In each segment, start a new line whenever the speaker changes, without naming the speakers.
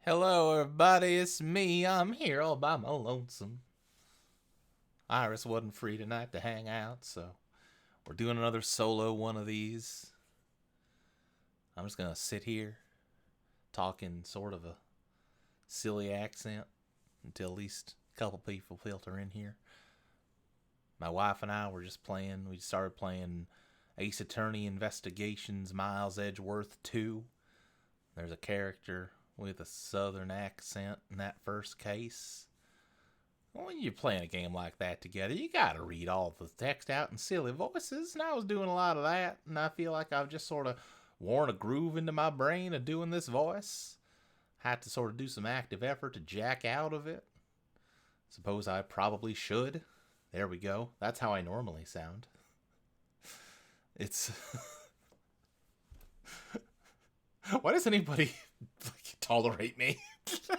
Hello, everybody. It's me. I'm here all by my lonesome. Iris wasn't free tonight to hang out, so we're doing another solo one of these. I'm just gonna sit here, talking sort of a silly accent until at least a couple people filter in here. My wife and I were just playing. We started playing Ace Attorney Investigations Miles Edgeworth 2. There's a character with a southern accent in that first case. When you're playing a game like that together, you gotta read all the text out in silly voices, and I was doing a lot of that, and I feel like I've just sort of worn a groove into my brain of doing this voice. Had to sort of do some active effort to jack out of it. Suppose I probably should. There we go. That's how I normally sound. It's... Why does anybody tolerate me? It's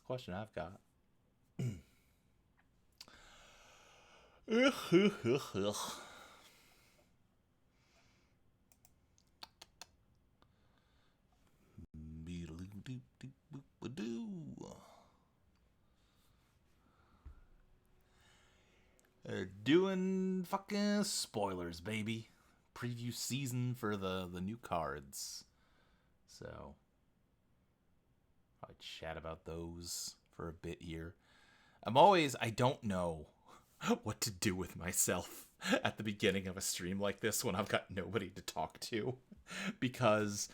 a question I've got. Doing fucking spoilers, baby. Preview season for the new cards. So, I'll chat about those for a bit here. I don't know what to do with myself at the beginning of a stream like this when I've got nobody to talk to. Because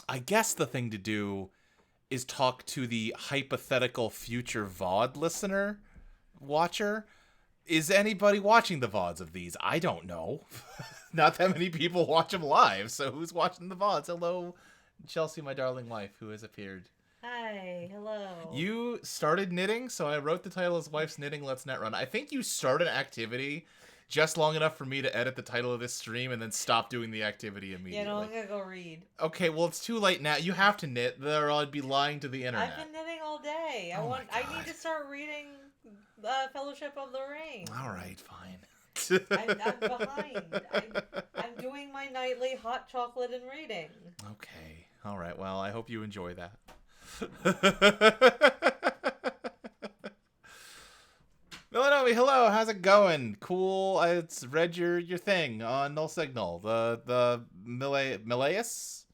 I guess the thing to do is talk to the hypothetical future VOD listener, watcher. Is anybody watching the VODs of these? I don't know. Not that many people watch them live, so who's watching the VODs? Hello, Chelsea, my darling wife, who has appeared.
Hi, hello.
You started knitting, so I wrote the title as Wife's Knitting Let's Netrun. I think you started an activity just long enough for me to edit the title of this stream and then stop doing the activity immediately.
Yeah, no, I'm gonna go read.
Okay, well, it's too late now. You have to knit, or I'd be lying to the internet.
I've been knitting all day. I need to start reading Fellowship of the Ring.
All right, fine.
I'm behind. I'm doing my nightly hot chocolate and reading.
Okay. All right. Well, I hope you enjoy that. Milanovi, hello. How's it going? Cool. I read your thing on Null Signal. The Milius?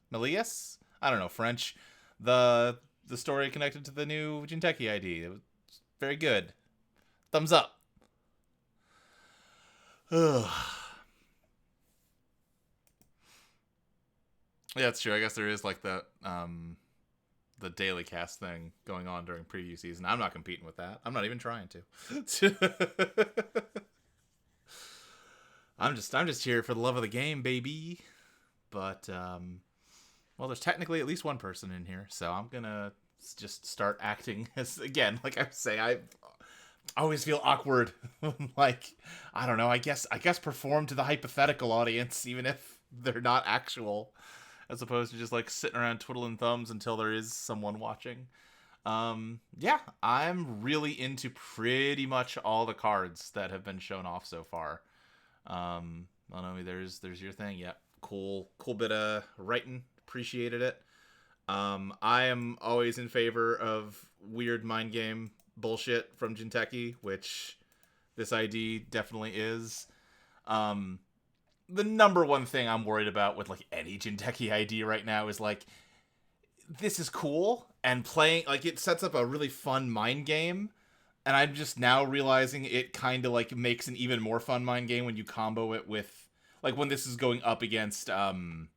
I don't know French. The story connected to the new Jinteki ID. It was very good. Thumbs up. Yeah, that's true. I guess there is like the daily cast thing going on during preview season. I'm not competing with that. I'm not even trying to. I'm just here for the love of the game, baby. But well, there's technically at least one person in here, so I'm gonna just start acting as, again, like I say, I always feel awkward. Like, I don't know, I guess perform to the hypothetical audience, even if they're not actual, as opposed to just like sitting around twiddling thumbs until there is someone watching. Yeah, I'm really into pretty much all the cards that have been shown off so far. I don't know, there's your thing. Yeah, cool bit of writing. Appreciated it. I am always in favor of weird mind game bullshit from Jinteki, which this ID definitely is. The number one thing I'm worried about with like any Jinteki ID right now is like, this is cool and playing, like, it sets up a really fun mind game, and I'm just now realizing it kind of like makes an even more fun mind game when you combo it with, like, when this is going up against Hiram,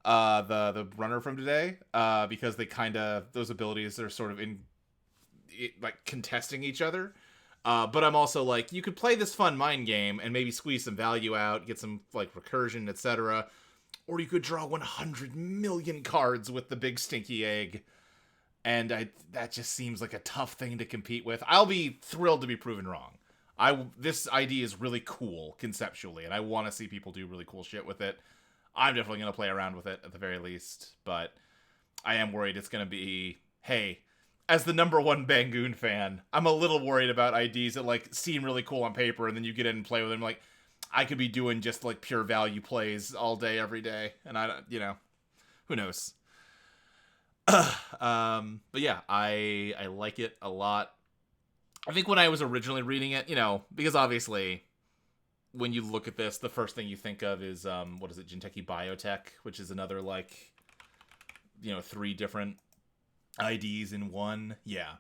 the runner from today, because they kind of, those abilities are sort of in like contesting each other. But I'm also like, you could play this fun mind game and maybe squeeze some value out, get some like recursion, etc. Or you could draw 100 million cards with the big stinky egg. And that just seems like a tough thing to compete with. I'll be thrilled to be proven wrong. This idea is really cool conceptually, and I want to see people do really cool shit with it. I'm definitely going to play around with it at the very least, but I am worried it's going to be, hey, as the number one Bangoon fan, I'm a little worried about IDs that like seem really cool on paper, and then you get in and play with them, like, I could be doing just like pure value plays all day, every day, and I don't, Who knows? But yeah, I like it a lot. I think when I was originally reading it, because obviously when you look at this, the first thing you think of is what is it, Jinteki Biotech, which is another like 3 different IDs in one. Yeah.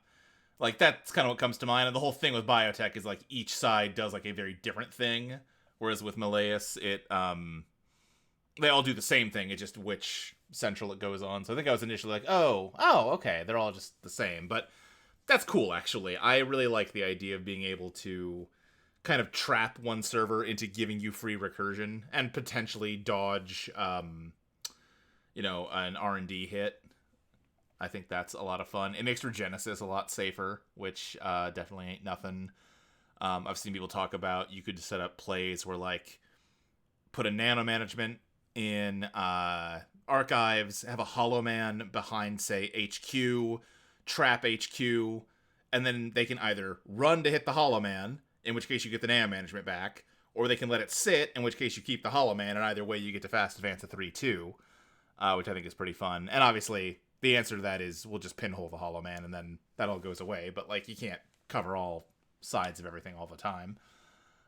Like that's kind of what comes to mind. And the whole thing with biotech is like each side does like a very different thing. Whereas with Malaeus, they all do the same thing. It's just which central it goes on. So I think I was initially like, oh, okay, they're all just the same. But that's cool, actually. I really like the idea of being able to kind of trap one server into giving you free recursion and potentially dodge, an R&D hit. I think that's a lot of fun. It makes Regenesis a lot safer, which definitely ain't nothing. I've seen people talk about you could set up plays where, like, put a nano management in archives, have a hollow man behind, say, HQ, trap HQ, and then they can either run to hit the hollow man, in which case you get the nano management back, or they can let it sit, in which case you keep the hollow man, and either way you get to fast advance to 3-2, which I think is pretty fun. And obviously, the answer to that is we'll just pinhole the hollow man, and then that all goes away. But, like, you can't cover all sides of everything all the time.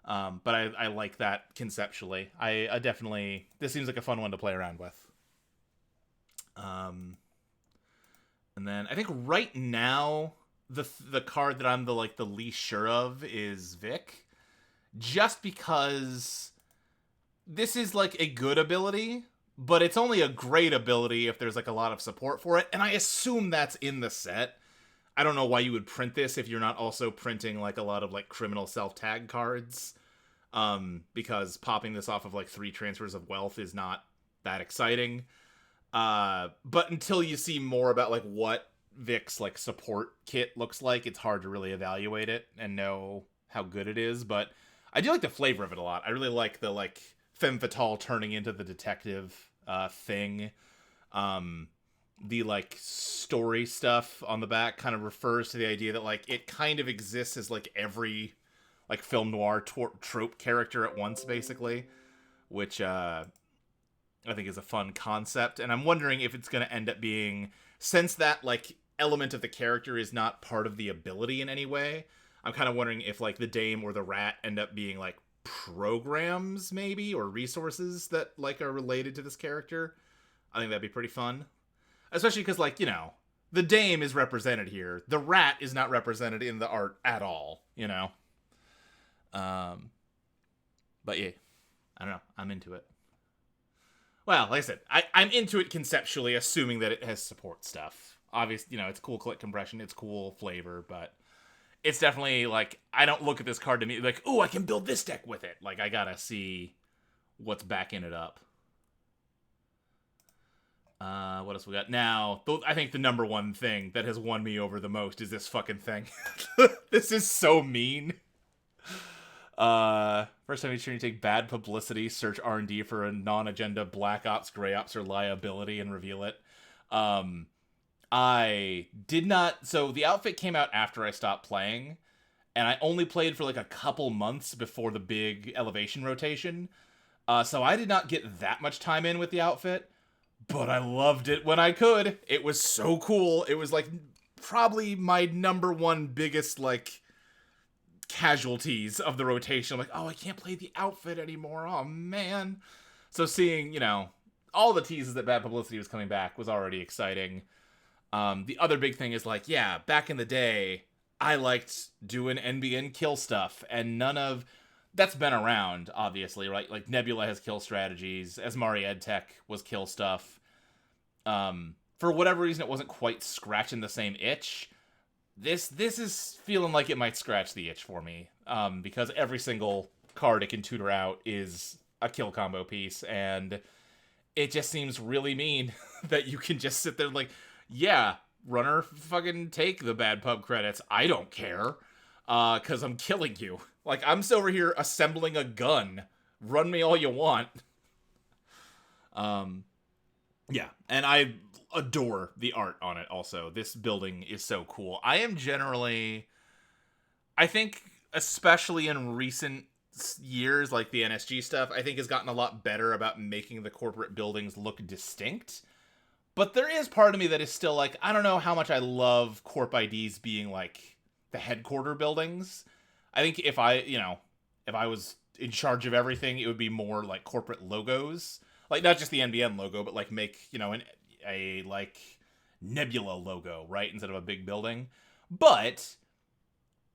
But I like that conceptually. I definitely... This seems like a fun one to play around with. And then I think right now the card that I'm the least sure of is Vic, just because this is like a good ability, but it's only a great ability if there's like a lot of support for it, and I assume that's in the set. I don't know why you would print this if you're not also printing like a lot of like criminal self-tag cards, because popping this off of like 3 transfers of wealth is not that exciting. But until you see more about like what Vic's like support kit looks like, it's hard to really evaluate it and know how good it is. But I do like the flavor of it a lot. I really like the like femme fatale turning into the detective thing. The like story stuff on the back kind of refers to the idea that like it kind of exists as like every like film noir trope character at once, basically, which I think is a fun concept. And I'm wondering if it's going to end up being, since that like element of the character is not part of the ability in any way, I'm kind of wondering if like the Dame or the Rat end up being like programs maybe, or resources that like are related to this character. I think that'd be pretty fun. Especially because like, the Dame is represented here. The Rat is not represented in the art at all, But yeah, I don't know. I'm into it. Well, like I said, I'm into it conceptually, assuming that it has support stuff. Obviously, it's cool click compression, it's cool flavor, but it's definitely, like, I don't look at this card to me like, ooh, I can build this deck with it. Like, I gotta see what's backing it up. What else we got? Now, I think the number one thing that has won me over the most is this fucking thing. This is so mean. First time you try to take bad publicity, search R&D for a non-agenda Black Ops, Grey Ops, or liability and reveal it. I did not... So the outfit came out after I stopped playing, and I only played for like a couple months before the big elevation rotation. So I did not get that much time in with the outfit, but I loved it when I could. It was so cool. It was like probably my number one biggest like casualties of the rotation. I'm like, oh, I can't play the outfit anymore. Oh, man. So seeing, all the teases that bad publicity was coming back was already exciting. The other big thing is like, yeah, back in the day, I liked doing NBN kill stuff, and none of... That's been around, obviously, right? Like, Nebula has kill strategies, Asmari EdTech was kill stuff. For whatever reason, it wasn't quite scratching the same itch. This is feeling like it might scratch the itch for me, because every single card it can tutor out is a kill combo piece, and it just seems really mean that you can just sit there like, yeah, runner, fucking take the bad pub credits. I don't care, because I'm killing you. Like, I'm still over here assembling a gun. Run me all you want. Yeah, and I adore the art on it also. This building is so cool. I am generally... I think, especially in recent years, like the NSG stuff, I think has gotten a lot better about making the corporate buildings look distinct. But there is part of me that is still like, I don't know how much I love corp IDs being like the headquarter buildings. I think if I was in charge of everything, it would be more like corporate logos, like not just the NBN logo, but like make a like Nebula logo, right, instead of a big building. But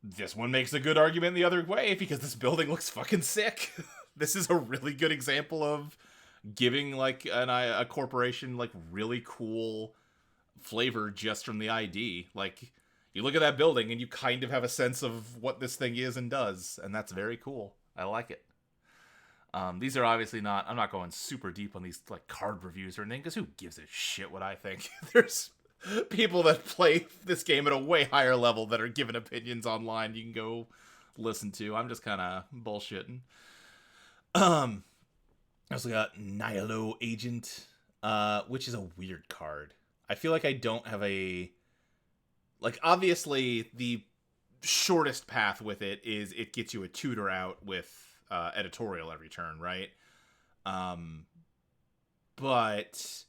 this one makes a good argument the other way because this building looks fucking sick. This is a really good example of giving like a corporation like really cool flavor just from the ID. Like you look at that building and you kind of have a sense of what this thing is and does, and that's very cool. I like it. These are obviously not. I'm not going super deep on these like card reviews or anything because who gives a shit what I think? There's people that play this game at a way higher level that are giving opinions online. You can go listen to. I'm just kind of bullshitting. I also got Nihilo Agent, which is a weird card. I feel like I don't have a... Like, obviously, the shortest path with it is it gets you a tutor out with editorial every turn, right? But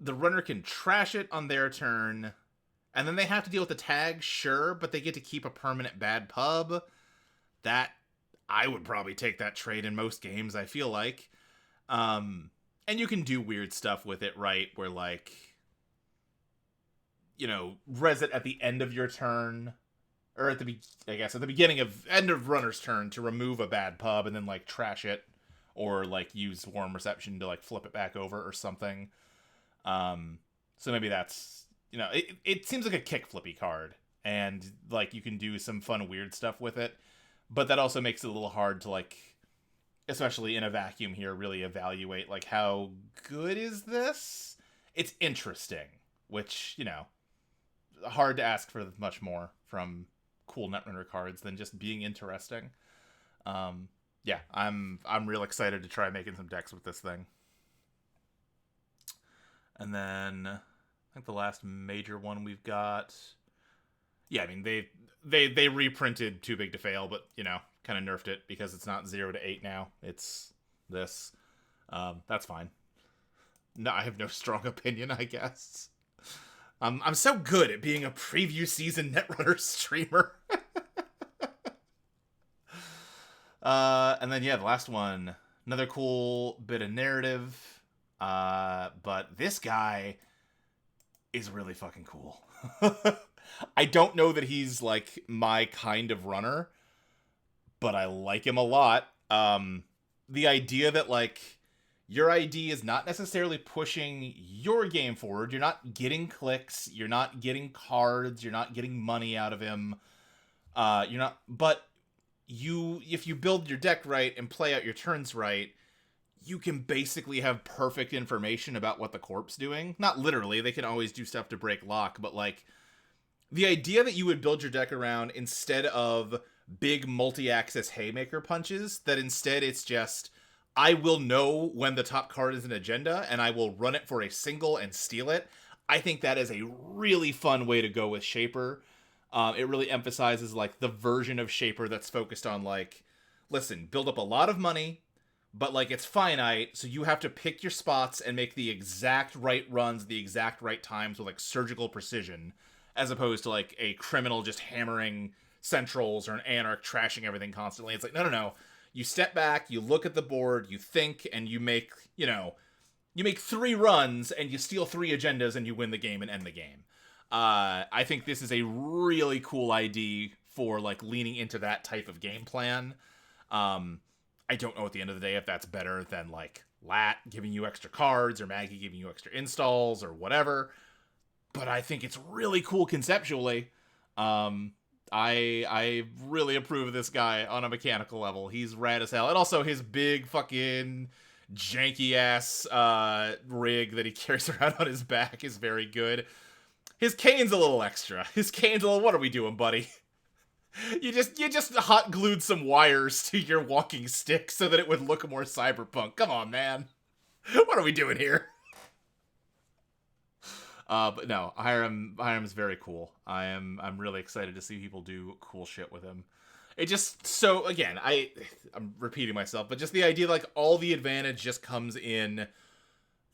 the runner can trash it on their turn, and then they have to deal with the tag, sure, but they get to keep a permanent bad pub. That... I would probably take that trade in most games, I feel like. And you can do weird stuff with it, right? Where, like, res it at the end of your turn, or at the beginning of end of runner's turn to remove a bad pub, and then like trash it, or like use warm reception to like flip it back over or something. So maybe that's it seems like a kick flippy card, and like you can do some fun weird stuff with it. But that also makes it a little hard to, like, especially in a vacuum here, really evaluate, like, how good is this? It's interesting, which, hard to ask for much more from cool Netrunner cards than just being interesting. Yeah, I'm real excited to try making some decks with this thing. And then, I think the last major one we've got... Yeah, I mean, they reprinted Too Big to Fail, but, kind of nerfed it because it's not 0 to 8 now. It's this. That's fine. No, I have no strong opinion, I guess. I'm so good at being a preview season Netrunner streamer. And then, yeah, the last one. Another cool bit of narrative. But this guy is really fucking cool. I don't know that he's, like, my kind of runner, but I like him a lot. The idea that, like, your ID is not necessarily pushing your game forward. You're not getting clicks. You're not getting cards. You're not getting money out of him. But if you build your deck right and play out your turns right, you can basically have perfect information about what the corp's doing. Not literally. They can always do stuff to break lock, but, like, the idea that you would build your deck around, instead of big multi-axis haymaker punches, that instead it's just, I will know when the top card is an agenda, and I will run it for a single and steal it. I think that is a really fun way to go with Shaper. It really emphasizes, like, the version of Shaper that's focused on, like, listen, build up a lot of money, but, like, it's finite, so you have to pick your spots and make the exact right runs, the exact right times with, like, surgical precision, as opposed to, like, a criminal just hammering centrals or an anarch trashing everything constantly. It's like, no. You step back, you look at the board, you think, and you make, you make 3 runs, and you steal 3 agendas, and you win the game and end the game. I think this is a really cool ID for, like, leaning into that type of game plan. I don't know at the end of the day if that's better than, like, Lat giving you extra cards, or Maggie giving you extra installs, or whatever. But I think it's really cool conceptually. I really approve of this guy on a mechanical level. He's rad as hell. And also his big fucking janky ass rig that he carries around on his back is very good. His cane's a little extra. What are we doing, buddy? You just hot glued some wires to your walking stick so that it would look more cyberpunk. Come on, man. What are we doing here? But no, Hiram's very cool. I'm really excited to see people do cool shit with him. It just, so again, I'm repeating myself, but just the idea, like, all the advantage just comes in,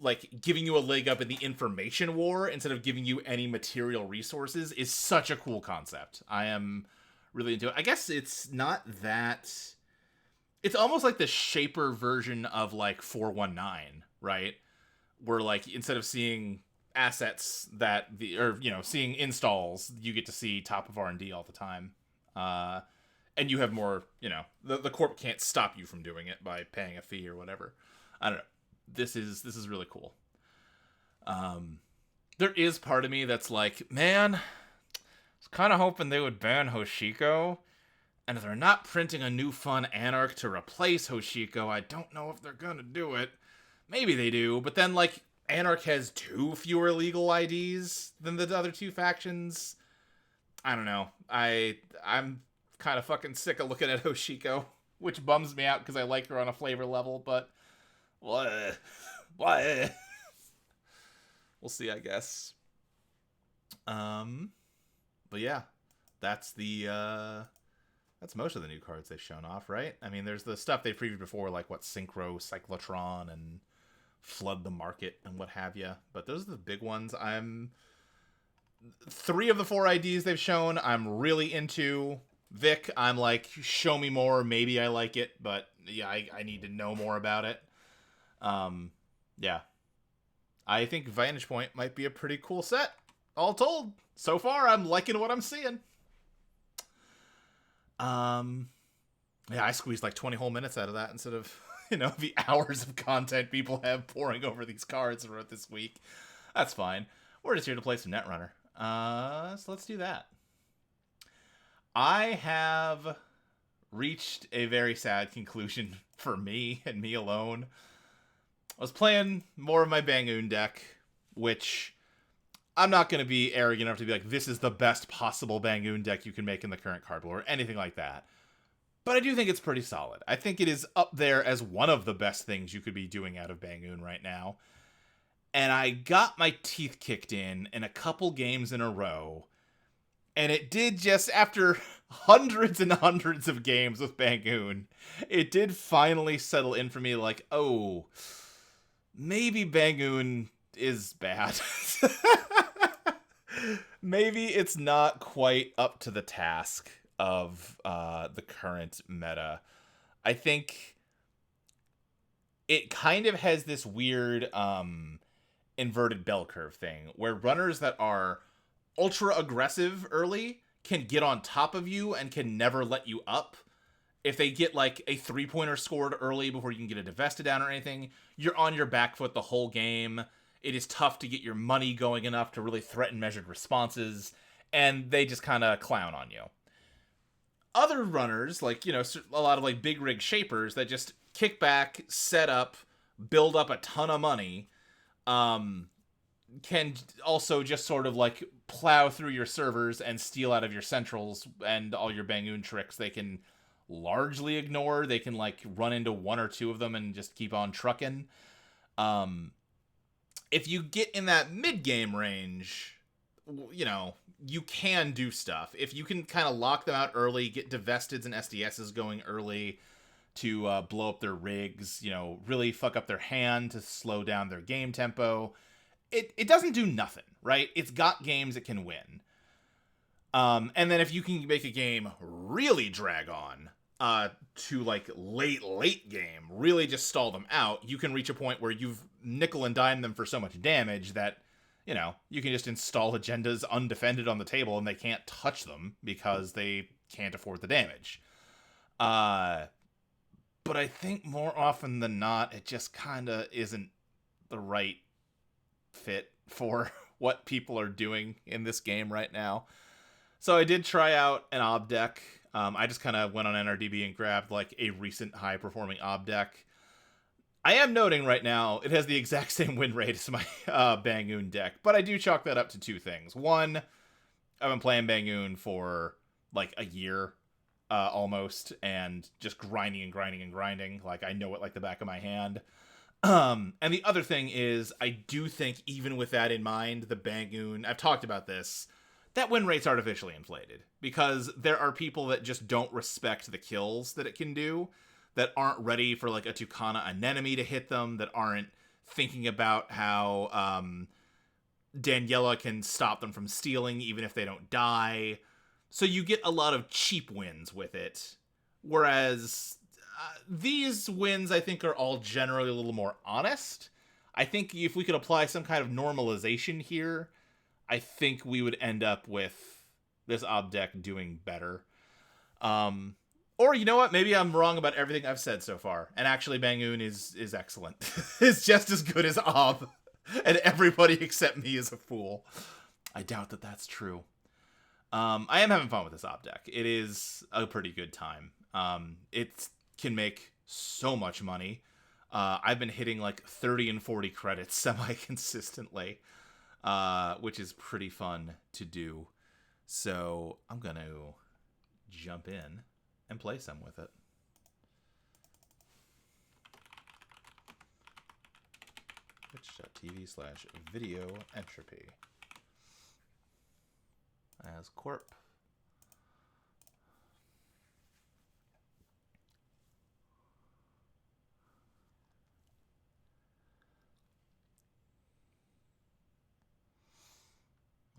like giving you a leg up in the information war instead of giving you any material resources is such a cool concept. I am really into it. I guess it's not that. It's almost like the shaper version of like 419, right? Where like instead of seeing assets that the or seeing installs, you get to see top of R&D all the time. And you have more, the corp can't stop you from doing it by paying a fee or whatever. I don't know. This is really cool. There is part of me that's like, man, I was kind of hoping they would ban Hoshiko. And if they're not printing a new fun Anarch to replace Hoshiko, I don't know if they're gonna do it. Maybe they do, but then, like, Anarch has 2 fewer legal IDs than the other 2 factions. I don't know. I'm kind of fucking sick of looking at Hoshiko, which bums me out because I like her on a flavor level, but what? We'll see, I guess. But yeah, that's most of the new cards they've shown off, right? I mean, there's the stuff they previewed before, like Synchro, Cyclotron, and Flood the Market, and what have you. But those are the big ones. 3 of the 4 IDs they've shown, I'm really into. Vic, I'm like, show me more, maybe I like it, but yeah, I need to know more about it. Yeah. I think Vantage Point might be a pretty cool set, all told. So far, I'm liking what I'm seeing. Yeah, I squeezed like 20 whole minutes out of that instead of, the hours of content people have pouring over these cards throughout this week. That's fine. We're just here to play some Netrunner. So let's do that. I have reached a very sad conclusion for me and me alone. I was playing more of my Bangoon deck, which I'm not going to be arrogant enough to be like, this is the best possible Bangoon deck you can make in the current card pool or anything like that. But I do think it's pretty solid. I think it is up there as one of the best things you could be doing out of Bangoon right now. And I got my teeth kicked in a couple games in a row. And it did just, after hundreds and hundreds of games with Bangoon, it did finally settle in for me like, oh, maybe Bangoon is bad. Maybe it's not quite up to the task of the current meta. I think it kind of has this weird inverted bell curve thing where runners that are ultra aggressive early can get on top of you and can never let you up. If they get like a 3-pointer scored early before you can get a Divesta down or anything, you're on your back foot the whole game. It is tough to get your money going enough to really threaten measured responses, and they just kind of clown on you. Other runners, like, a lot of like big rig shapers that just kick back, set up, build up a ton of money, can also just sort of like plow through your servers and steal out of your centrals and all your Bangoon tricks. They can largely ignore. They can like run into 1 or 2 of them and just keep on trucking. If you get in that mid-game range, you can do stuff. If you can kind of lock them out early, get Divesteds and SDSs going early to blow up their rigs, really fuck up their hand to slow down their game tempo, it doesn't do nothing, right? It's got games it can win. And then if you can make a game really drag on to like late game, really just stall them out, you can reach a point where you've nickel and dime them for so much damage that, you can just install agendas undefended on the table and they can't touch them because they can't afford the damage. But I think more often than not, it just kind of isn't the right fit for what people are doing in this game right now. So I did try out an ob deck. I just kind of went on NRDB and grabbed like a recent high performing ob deck. I am noting right now it has the exact same win rate as my Bangoon deck, but I do chalk that up to 2 things. One, I've been playing Bangoon for like a year almost, and just grinding and grinding and grinding. Like, I know it like the back of my hand. And the other thing is, I do think even with that in mind, the Bangoon, I've talked about this, that win rate's artificially inflated because there are people that just don't respect the kills that it can do, that aren't ready for like a Tucana Anemone to hit them, that aren't thinking about how Daniela can stop them from stealing even if they don't die. So you get a lot of cheap wins with it. Whereas these wins, I think, are all generally a little more honest. I think if we could apply some kind of normalization here, I think we would end up with this ob deck doing better. Or you know what? Maybe I'm wrong about everything I've said so far. And actually, Bangoon is excellent. It's just as good as Ob. And everybody except me is a fool. I doubt that that's true. I am having fun with this Ob deck. It is a pretty good time. It can make so much money. I've been hitting like 30 and 40 credits semi-consistently, which is pretty fun to do. So I'm going to jump in and play some with it. Twitch.tv/video entropy. As Corp.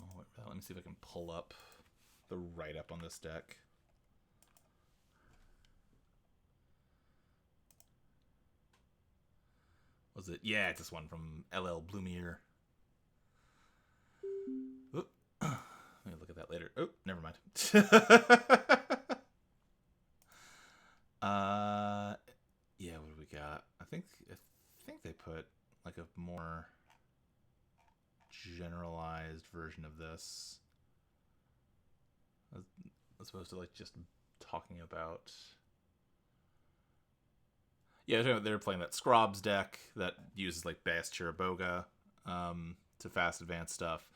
Oh, wait, let me see if I can pull up the write-up on this deck. Was it? Yeah, it's this one from LL Blumier. Oop. Let me look at that later. Oh, never mind. Yeah, what do we got? I think they put like a more generalized version of this. As opposed to like just talking about. Yeah, they're playing that Scrobs deck that uses like Bass Chiraboga to fast advance stuff.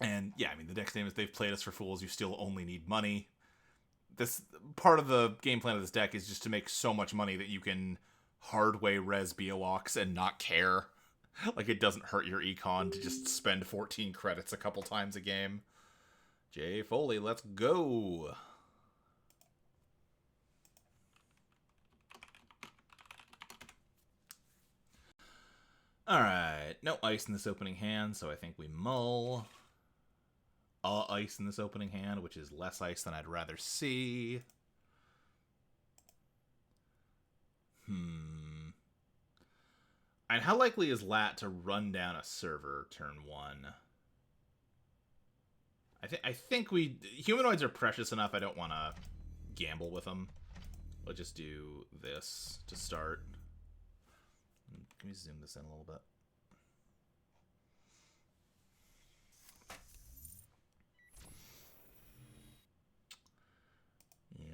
And yeah, I mean, the deck's name is They've Played Us for Fools, You Still Only Need Money. This part of the game plan of this deck is just to make so much money that you can hardway res Beowalks and not care. Like, it doesn't hurt your econ to just spend 14 credits a couple times a game. Jay Foley, let's go! Alright, no ice in this opening hand, so I think we mull. Ice in this opening hand, which is less ice than I'd rather see. And how likely is Lat to run down a server turn 1? I think humanoids are precious enough. I don't want to gamble with them. We'll just do this to start. Can we zoom this in a little bit?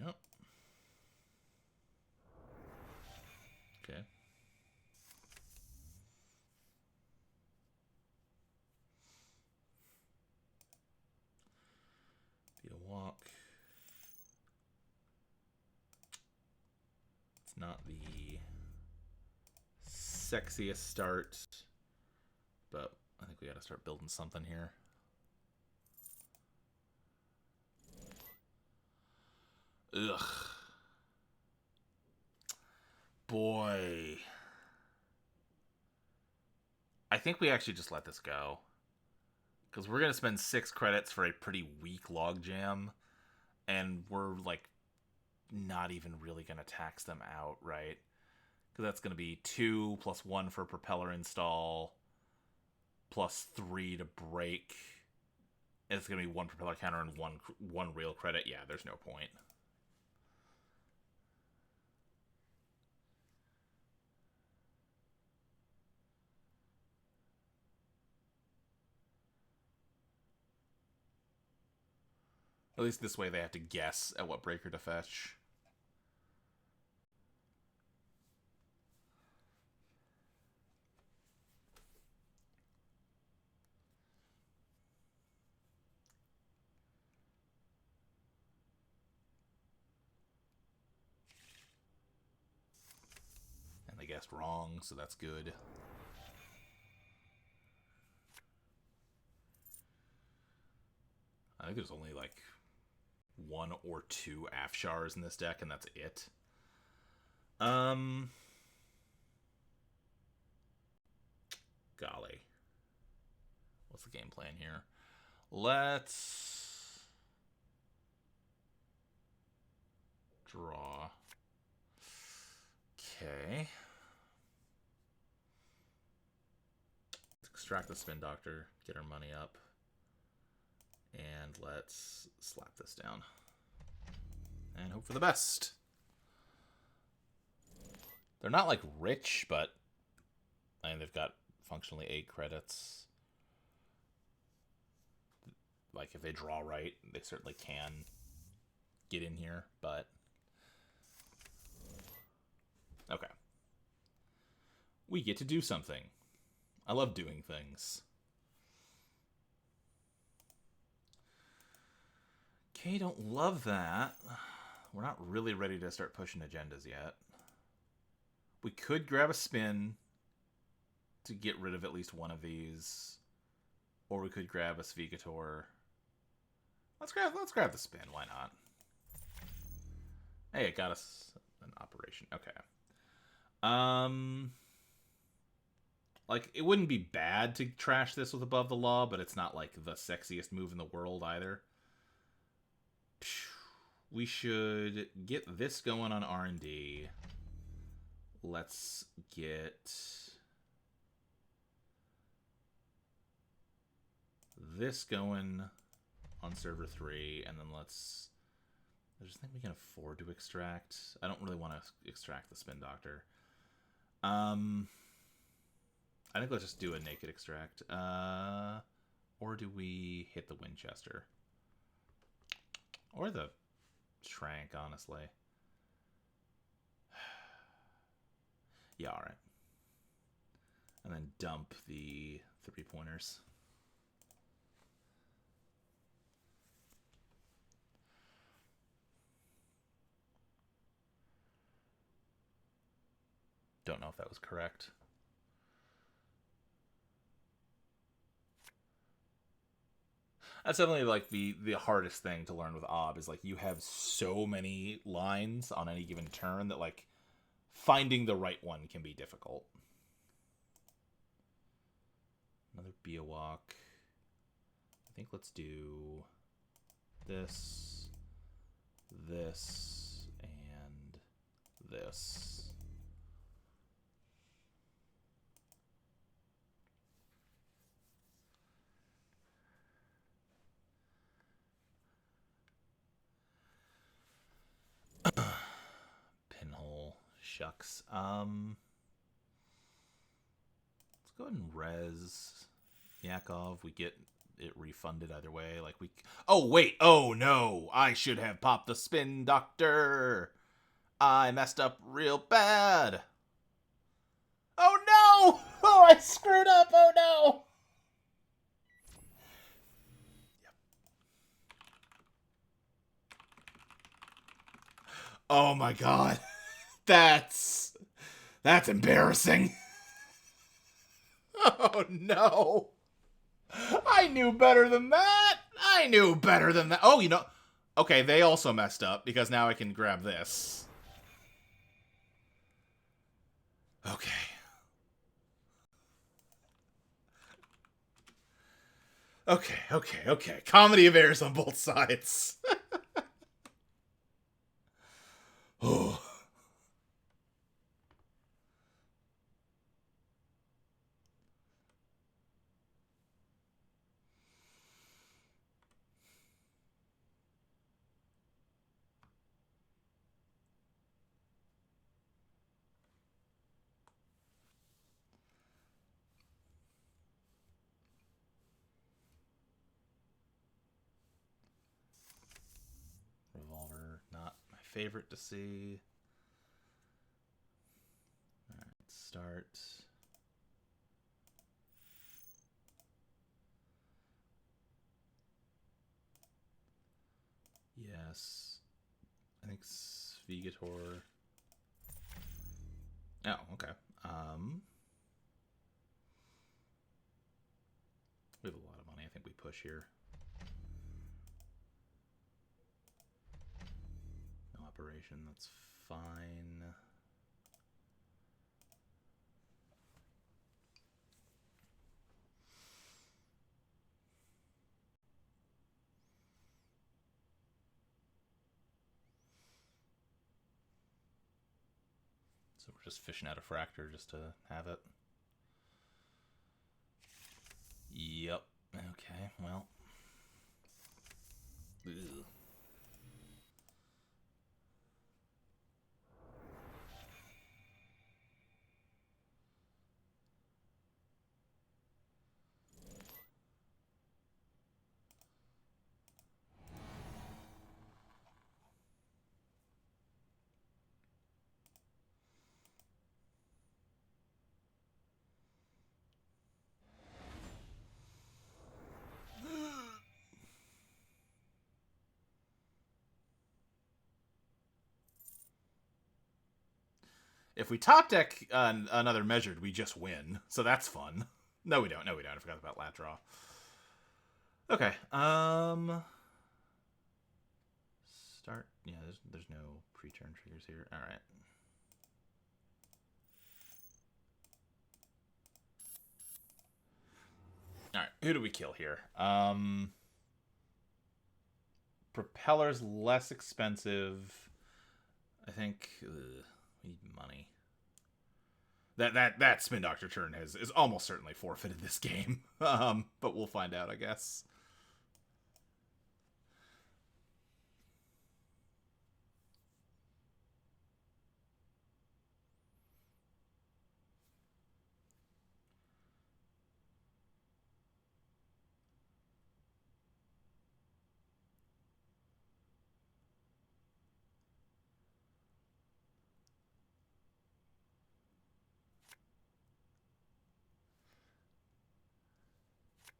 Yep. Okay. Be a walk. It's not the sexiest start, but I think we gotta start building something here. Ugh. Boy. I think we actually just let this go. Because we're going to spend 6 credits for a pretty weak logjam. And we're, like, not even really going to tax them out, right? Because that's going to be 2 plus 1 for propeller install. Plus 3 to break. And it's going to be 1 propeller counter and one real credit. Yeah, there's no point. At least this way they have to guess at what breaker to fetch. And they guessed wrong, so that's good. I think there's only like 1 or 2 Afshars in this deck, and that's it. golly. What's the game plan here? Let's draw. Okay. Let's extract the Spin Doctor, get our money up, and let's slap this down. And hope for the best. They're not like rich, but I mean, they've got functionally 8 credits. Like if they draw right, they certainly can get in here, but okay. We get to do something. I love doing things. Okay, don't love that. We're not really ready to start pushing agendas yet. We could grab a spin to get rid of at least one of these. Or we could grab a Svigator. Let's grab the spin, why not? Hey, it got us an operation. Okay. Like, it wouldn't be bad to trash this with Above the Law, but it's not like the sexiest move in the world either. We should get this going on R&D. Let's get this going on server 3, and then let's... I just think we can afford to extract. I don't really want to extract the Spin Doctor. I think let's just do a naked extract. Or do we hit the Winchester? Or the Shrank, honestly. Yeah, alright. And then dump the 3-pointers. Don't know if that was correct. That's definitely like the hardest thing to learn with Ob is like you have so many lines on any given turn that like finding the right one can be difficult. Another Biowak. I think let's do this, this, and this. Pinhole. Shucks. Let's go ahead and res Yakov. We get it refunded either way. Like we... Oh, wait. Oh, no. I should have popped the Spin Doctor. I messed up real bad. Oh, no. Oh, I screwed up. Oh, no. Oh, my God. That's embarrassing. Oh, no. I knew better than that. I knew better than that. Oh, you know. Okay, they also messed up because now I can grab this. Okay. Okay. Comedy of errors on both sides. Oh. Revolver, not my favorite to see. Alright, start. Yes. I think Svigator. Oh, okay. We have a lot of money. I think we push here. No operation, that's fine. just fishing out a fractor just to have it. Yep. Okay, well. Ugh. If we top deck another measured, we just win. So that's fun. No, we don't. No, we don't. I forgot about lat draw. Okay. Start. Yeah, there's no pre-turn triggers here. All right. All right. Who do we kill here? Propeller's less expensive. I think we need money. That Spin Doctor turn is almost certainly forfeited this game. But we'll find out, I guess.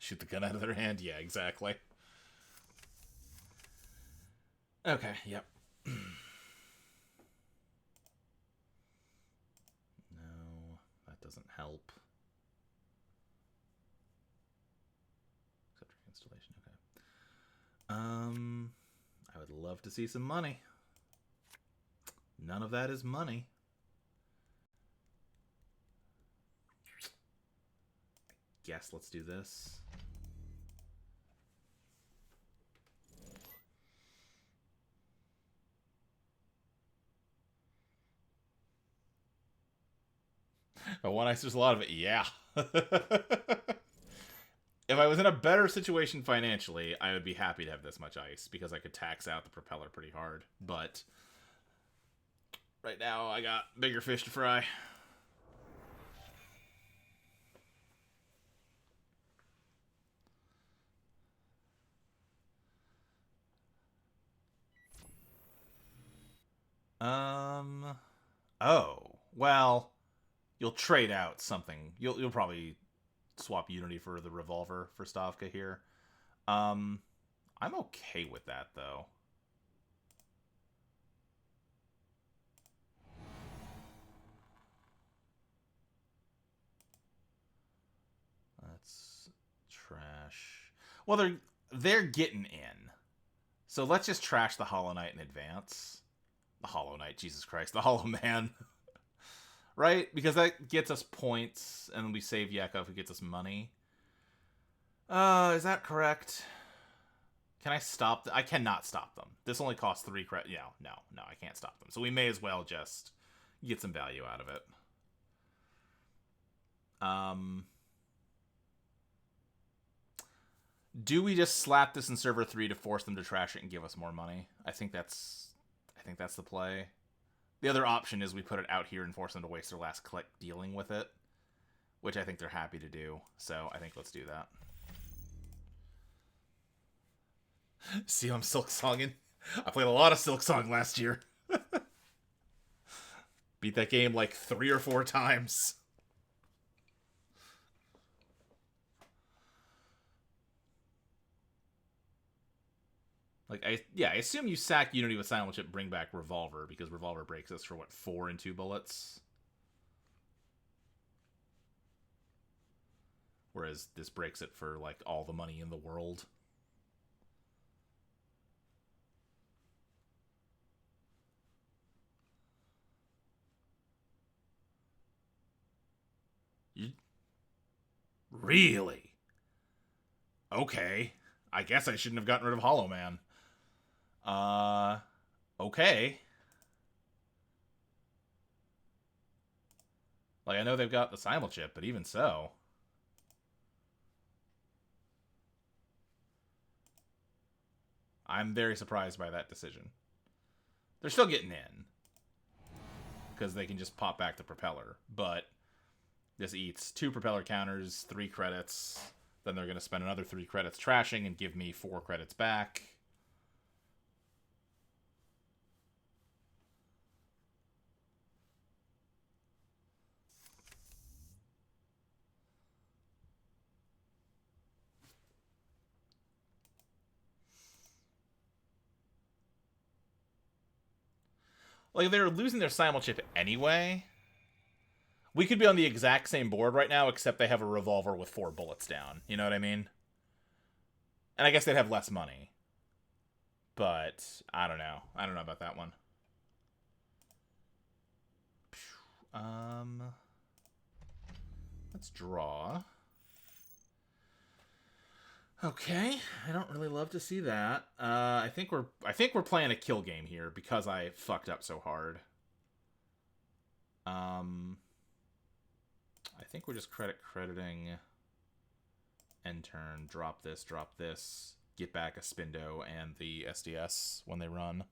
Shoot the gun out of their hand? Yeah, exactly. Okay, yep. No, that doesn't help. Except for installation, okay. I would love to see some money. None of that is money. Guess let's do this. Oh, one ice, there's a lot of it. Yeah. If I was in a better situation financially, I would be happy to have this much ice because I could tax out the propeller pretty hard. But right now, I got bigger fish to fry. Oh. Well, you'll trade out something. You'll probably swap Unity for the revolver for Stavka here. I'm okay with that though. That's trash. Well, they're getting in. So let's just trash the Hollow Knight in advance. The Hollow Knight, Jesus Christ, the Hollow Man. Right? Because that gets us points, and we save Yakov, who gets us money. Is that correct? Can I stop I cannot stop them. This only costs 3 credit. No, I can't stop them. So we may as well just get some value out of it. Do we just slap this in server 3 to force them to trash it and give us more money? I think that's the play. The other option is we put it out here and force them to waste their last click dealing with it, which I think they're happy to do. So I think let's do that. See, I'm Silk Songing. I played a lot of Silk Song last year. Beat that game like 3 or 4 times. Like, I assume you sack Unity with Silent Chip, bring back Revolver, because Revolver breaks us for, what, 4 and 2 bullets? Whereas this breaks it for, like, all the money in the world. Really? Okay. I guess I shouldn't have gotten rid of Hollow Man. Okay. Like, I know they've got the simul chip, but even so. I'm very surprised by that decision. They're still getting in. Because they can just pop back the propeller. But this eats 2 propeller counters, 3 credits. Then they're going to spend another 3 credits trashing and give me 4 credits back. Like, if they were losing their simul chip anyway, we could be on the exact same board right now, except they have a revolver with 4 bullets down. You know what I mean? And I guess they'd have less money. But, I don't know. I don't know about that one. Let's draw. Okay, I don't really love to see that. I think we're playing a kill game here because I fucked up so hard. I think we're just crediting end turn, drop this, get back a Spindo and the SDS when they run.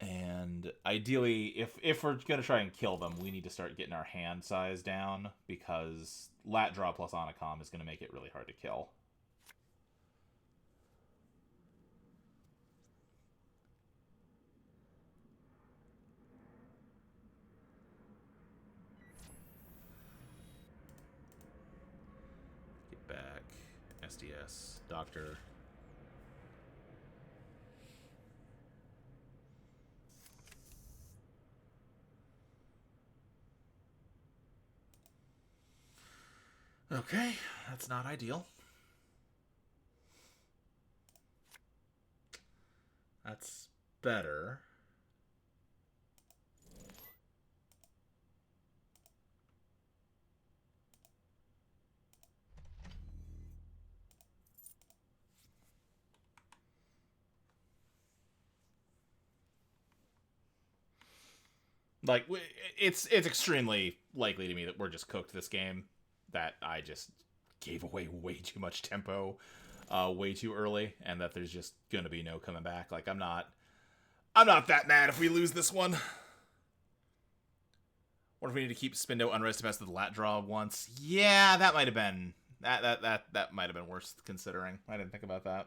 And ideally, if we're going to try and kill them, we need to start getting our hand size down, because lat draw plus Onacom is going to make it really hard to kill. Get back. SDS. Doctor. Okay, that's not ideal. That's better. Like, it's extremely likely to me that we're just cooked this game. That I just gave away way too much tempo way too early, and that there's just gonna be no coming back. Like, I'm not that mad if we lose this one. What if we need to keep Spindo unres to mess with the lat draw once? Yeah, that might have been that might have been worth considering. I didn't think about that.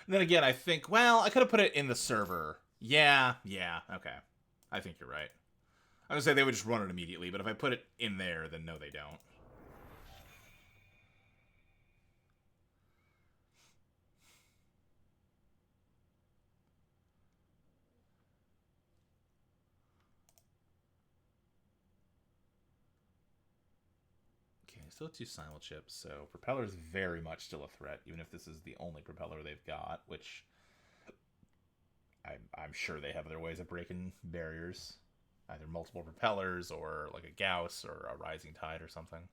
And then again, I think, well, I could have put it in the server. Yeah, okay. I think you're right. I would say they would just run it immediately, but if I put it in there, then no, they don't. Okay, still 2 simul chips, so propeller is very much still a threat, even if this is the only propeller they've got, which I'm sure they have other ways of breaking barriers. Either multiple propellers, or like a Gauss, or a Rising Tide, or something.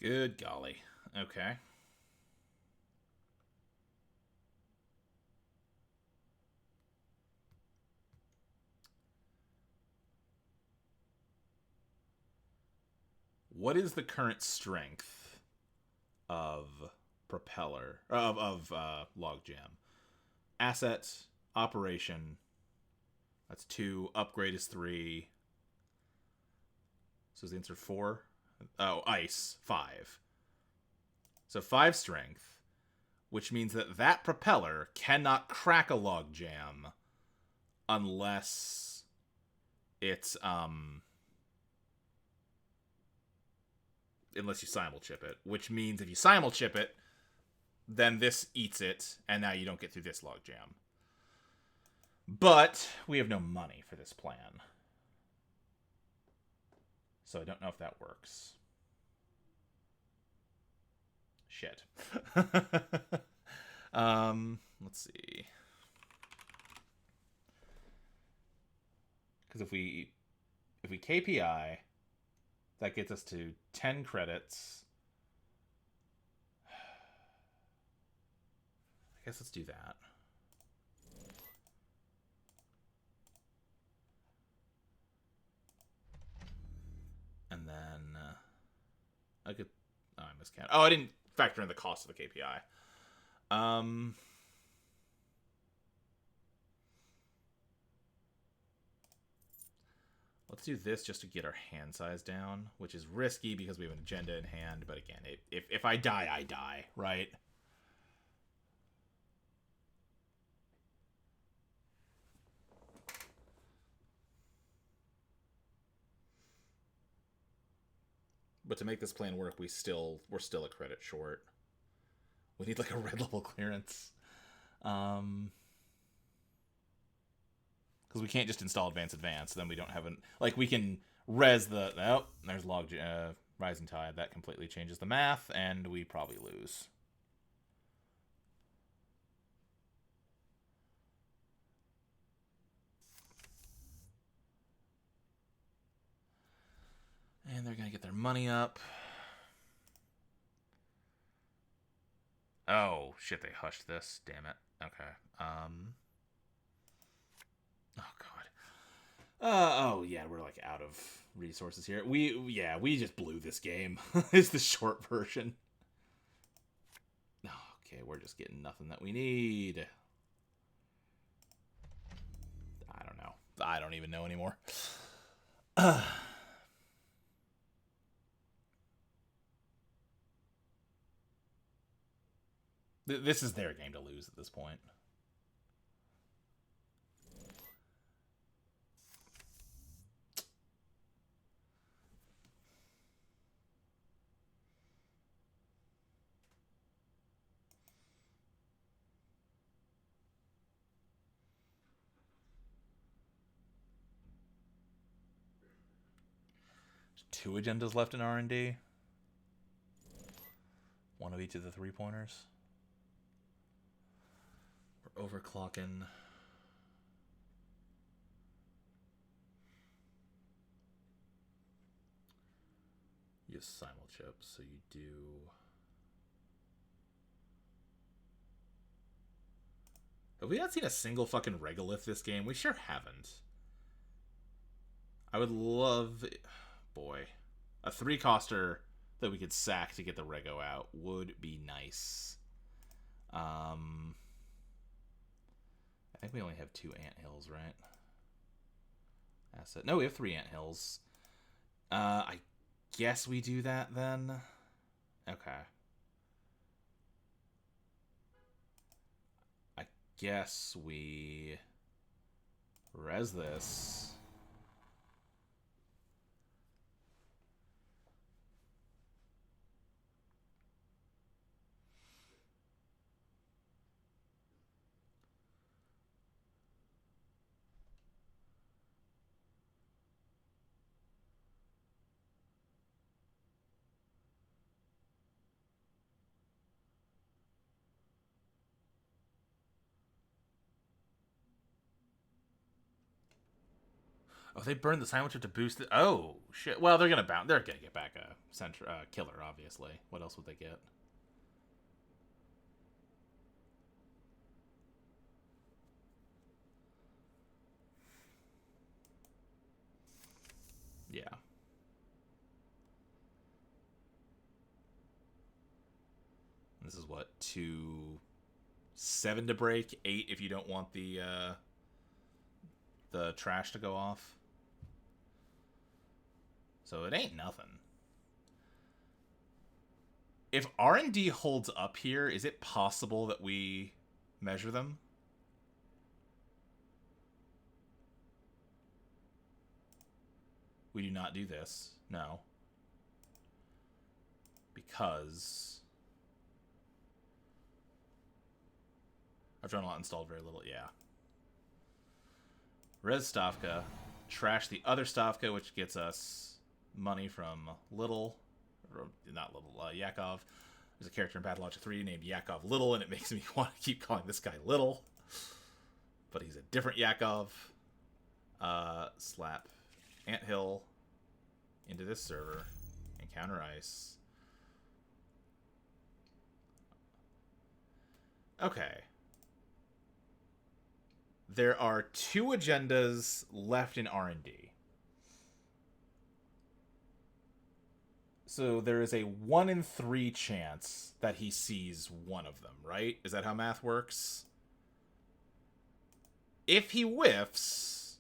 Good golly. Okay. What is the current strength of propeller of logjam? Asset, operation. That's 2. Upgrade is 3. So is the answer 4? Oh, ice 5. So 5 strength, which means that propeller cannot crack a logjam unless it's unless you simul chip it, which means if you simul chip it, then this eats it, and now you don't get through this logjam. But we have no money for this plan. So I don't know if that works. Shit. Let's see. Because if we KPI, that gets us to 10 credits. I guess let's do that. And then I could. Oh, I miscounted. Oh, I didn't factor in the cost of the KPI. Let's do this just to get our hand size down, which is risky because we have an agenda in hand. But again, if I die, I die, right? But to make this plan work, we're still a credit short. We need like a red level clearance. Because we can't just install advance. Then we don't have an like we can res the there's log rising tide. That completely changes the math, and we probably lose. And they're gonna get their money up. Oh shit! They hushed this. Damn it. Okay. Oh god. Oh yeah, we're like out of resources here. We just blew this game. It's the short version. Okay, we're just getting nothing that we need. I don't know. I don't even know anymore. This is their game to lose at this point. There's 2 agendas left in R&D. 1 of each of the 3-pointers. We're overclocking. You have simul chips, so you do. Have we not seen a single fucking regolith this game? We sure haven't. I would love, boy, a 3-coster that we could sack to get the rego out would be nice. I think we only have 2 anthills, right? Asset. No, we have 3 anthills. I guess we do that then. Okay. I guess we res this. Oh, they burned the sandwich to boost it. Oh shit! Well, they're gonna bounce. They're gonna get back a killer, obviously. What else would they get? Yeah. This is what 2-7 to break, 8 if you don't want the trash to go off. So it ain't nothing. If R&D holds up here, is it possible that we measure them? We do not do this. No. Because I've drawn a lot, installed very little. Yeah. Res Stavka. Trash the other Stavka, which gets us money from Little. Or not Little, Yakov. There's a character in Battle Logic 3 named Yakov Little, and it makes me want to keep calling this guy Little. But he's a different Yakov. Slap Anthill into this server. Encounter ice. Okay. There are 2 agendas left in R&D. So there is a 1 in 3 chance that he sees one of them, right? Is that how math works? If he whiffs,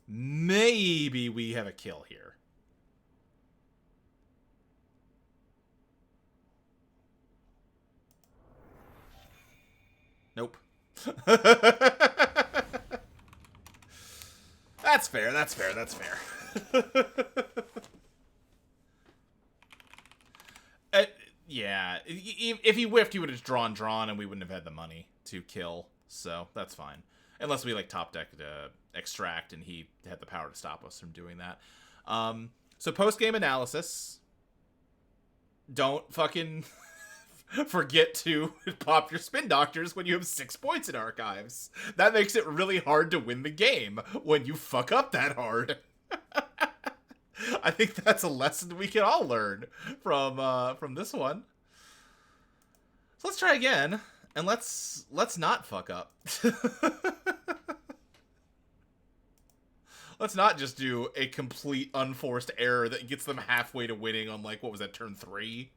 maybe we have a kill here. Nope. That's fair, that's fair, that's fair. Yeah, if he whiffed, he would have drawn, and we wouldn't have had the money to kill, so that's fine. Unless we, like, top-decked Extract, and he had the power to stop us from doing that. So post-game analysis. Don't fucking forget to pop your spin doctors when you have 6 points in archives. That makes it really hard to win the game when you fuck up that hard. I think that's a lesson we can all learn from this one. So let's try again, and let's not fuck up. Let's not just do a complete unforced error that gets them halfway to winning on, like, what was that, turn 3?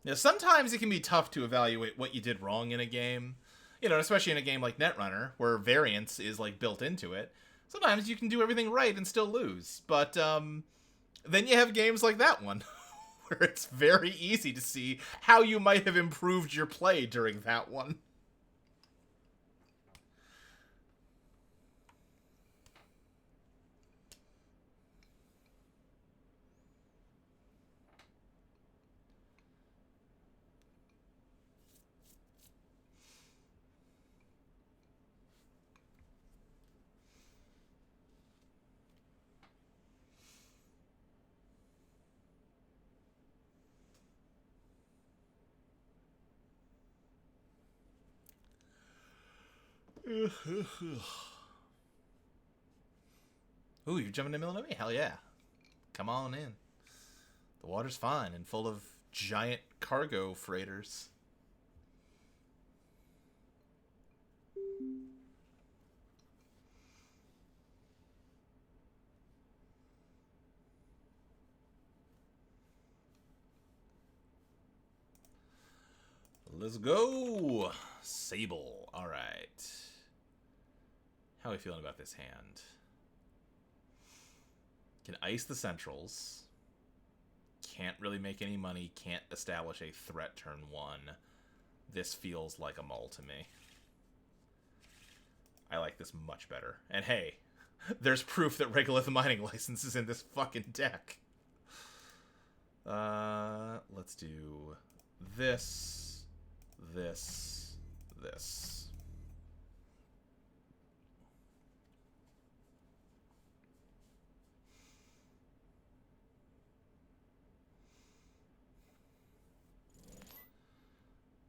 Yeah, sometimes it can be tough to evaluate what you did wrong in a game. You know, especially in a game like Netrunner, where variance is, like, built into it. Sometimes you can do everything right and still lose. But, then you have games like that one, where it's very easy to see how you might have improved your play during that one. Ooh, you're jumping in the middle of me? Hell yeah. Come on in. The water's fine and full of giant cargo freighters. Let's go! Sable. Alright. How are we feeling about this hand? Can ice the centrals. Can't really make any money. Can't establish a threat turn 1. This feels like a mull to me. I like this much better. And hey, there's proof that Regolith mining license is in this fucking deck. Let's do this, this, this.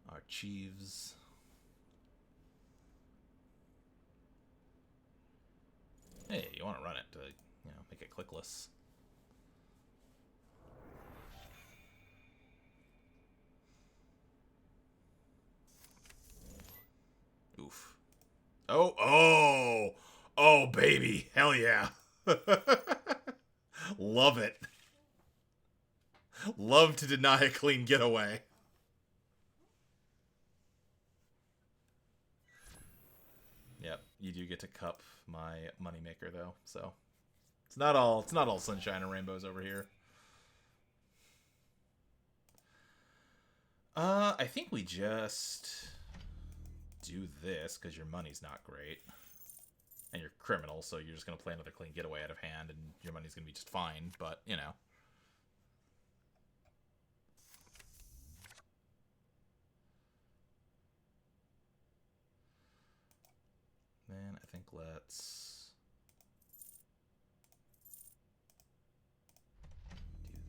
Archives. Hey, you want to run it to, you know, make it clickless. Oof. Oh, baby. Hell yeah. Love it. Love to deny a clean getaway. Yep, you do get to cup my moneymaker though, so it's not all sunshine and rainbows over here. I think we just do this because your money's not great. And you're criminal, so you're just going to play another clean getaway out of hand, and your money's going to be just fine, but, you know. Then I think let's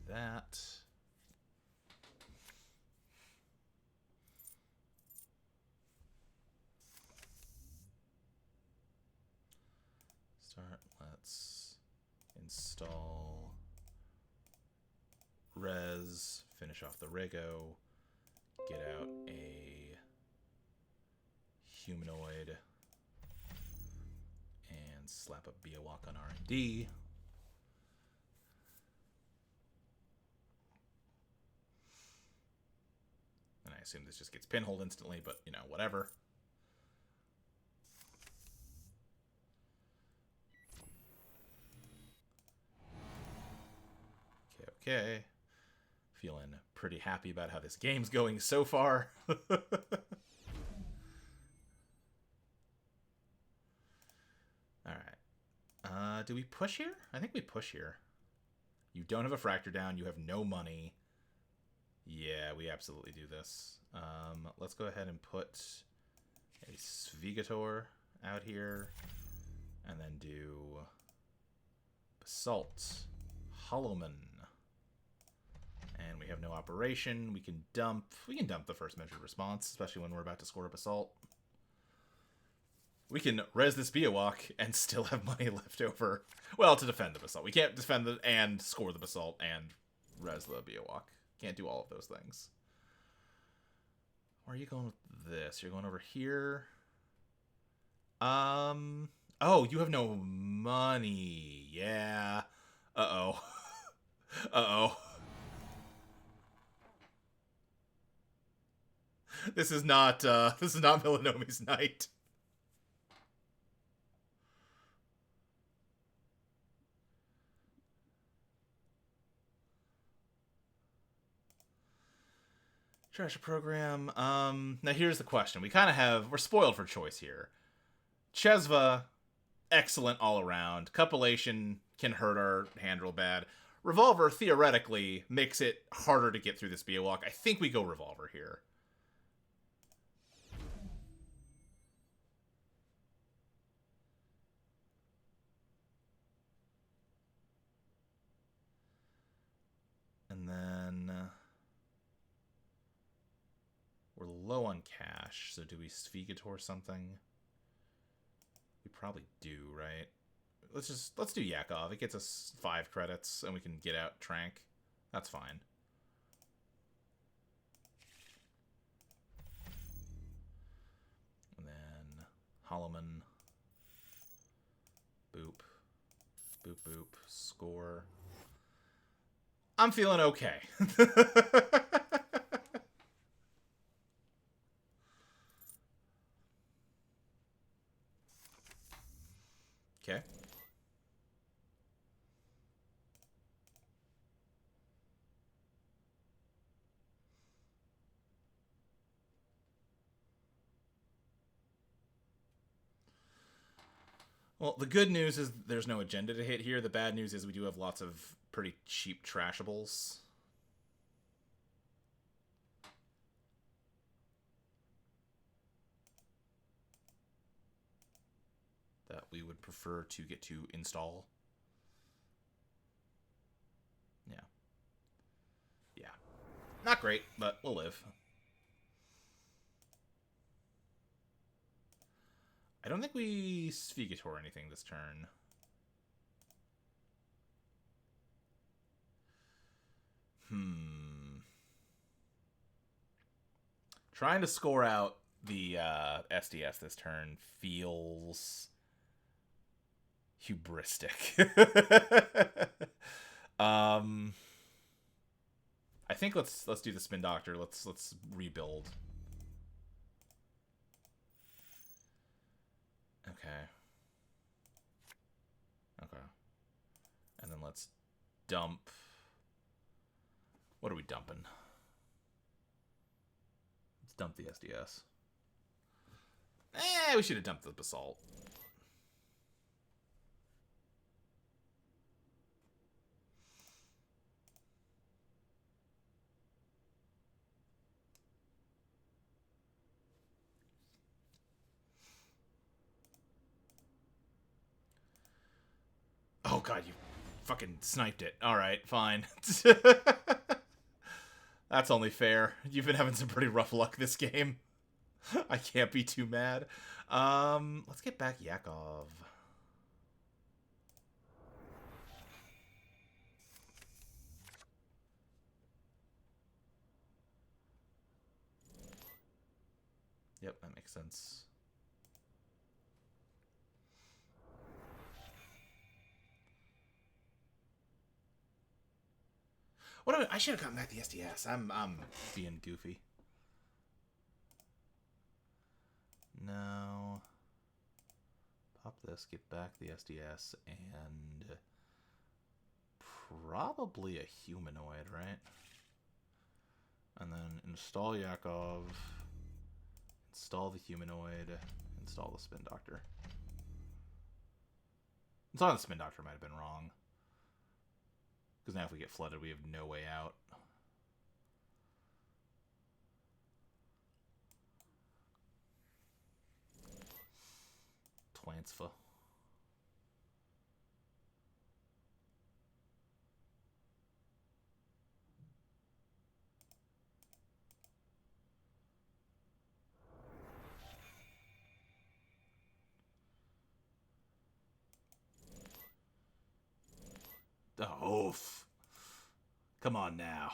do that. Let's install res, finish off the Rego, get out a humanoid, and slap a Biowak on R&D. And I assume this just gets pinholed instantly, but, you know, whatever. Okay. Feeling pretty happy about how this game's going so far. Alright. Do we push here? I think we push here. You don't have a Fracture down. You have no money. Yeah, we absolutely do this. Let's go ahead and put a Svigator out here. And then do Basalt. Hollowman. And we have no operation. We can dump the first measured response, especially when we're about to score a Basalt. We can res this Biowak and still have money left over. Well, to defend the Basalt. We can't defend the and score the Basalt and res the Biowak. Can't do all of those things. Where are you going with this? You're going over here. Oh, you have no money. Yeah. Uh-oh. Uh-oh. This is not Milanomi's night. Treasure program. Now here's the question. We're spoiled for choice here. Chesva, excellent all around. Cupellation can hurt our hand real bad. Revolver, theoretically, makes it harder to get through this Biowak. I think we go Revolver here. And then we're low on cash, so do we Svigator something? We probably do, right? Let's do Yakov. It gets us 5 credits, and we can get out Trank. That's fine. And then Holloman. Boop. Boop, boop. Score. I'm feeling okay. Okay. Well, the good news is there's no agenda to hit here. The bad news is we do have lots of pretty cheap trashables. That we would prefer to get to install. Yeah. Yeah. Not great, but we'll live. I don't think we Svigator anything this turn. Trying to score out the SDS this turn feels hubristic. I think let's do the Spin Doctor. Let's rebuild. Okay. Okay. And then let's dump. What are we dumping? dump the SDS. We should have dumped the basalt. Oh god, you fucking sniped it. Alright, fine. That's only fair. You've been having some pretty rough luck this game. I can't be too mad. Let's get back Yakov. Yep, that makes sense. What I should have gotten back the SDS. I'm being goofy. No. Pop this, get back the SDS, and probably a humanoid, right? And then install Yakov, install the humanoid, install the spin doctor. Installing the spin doctor might have been wrong. Because now if we get flooded, we have no way out. Transfer. Oh, oof. Come on now.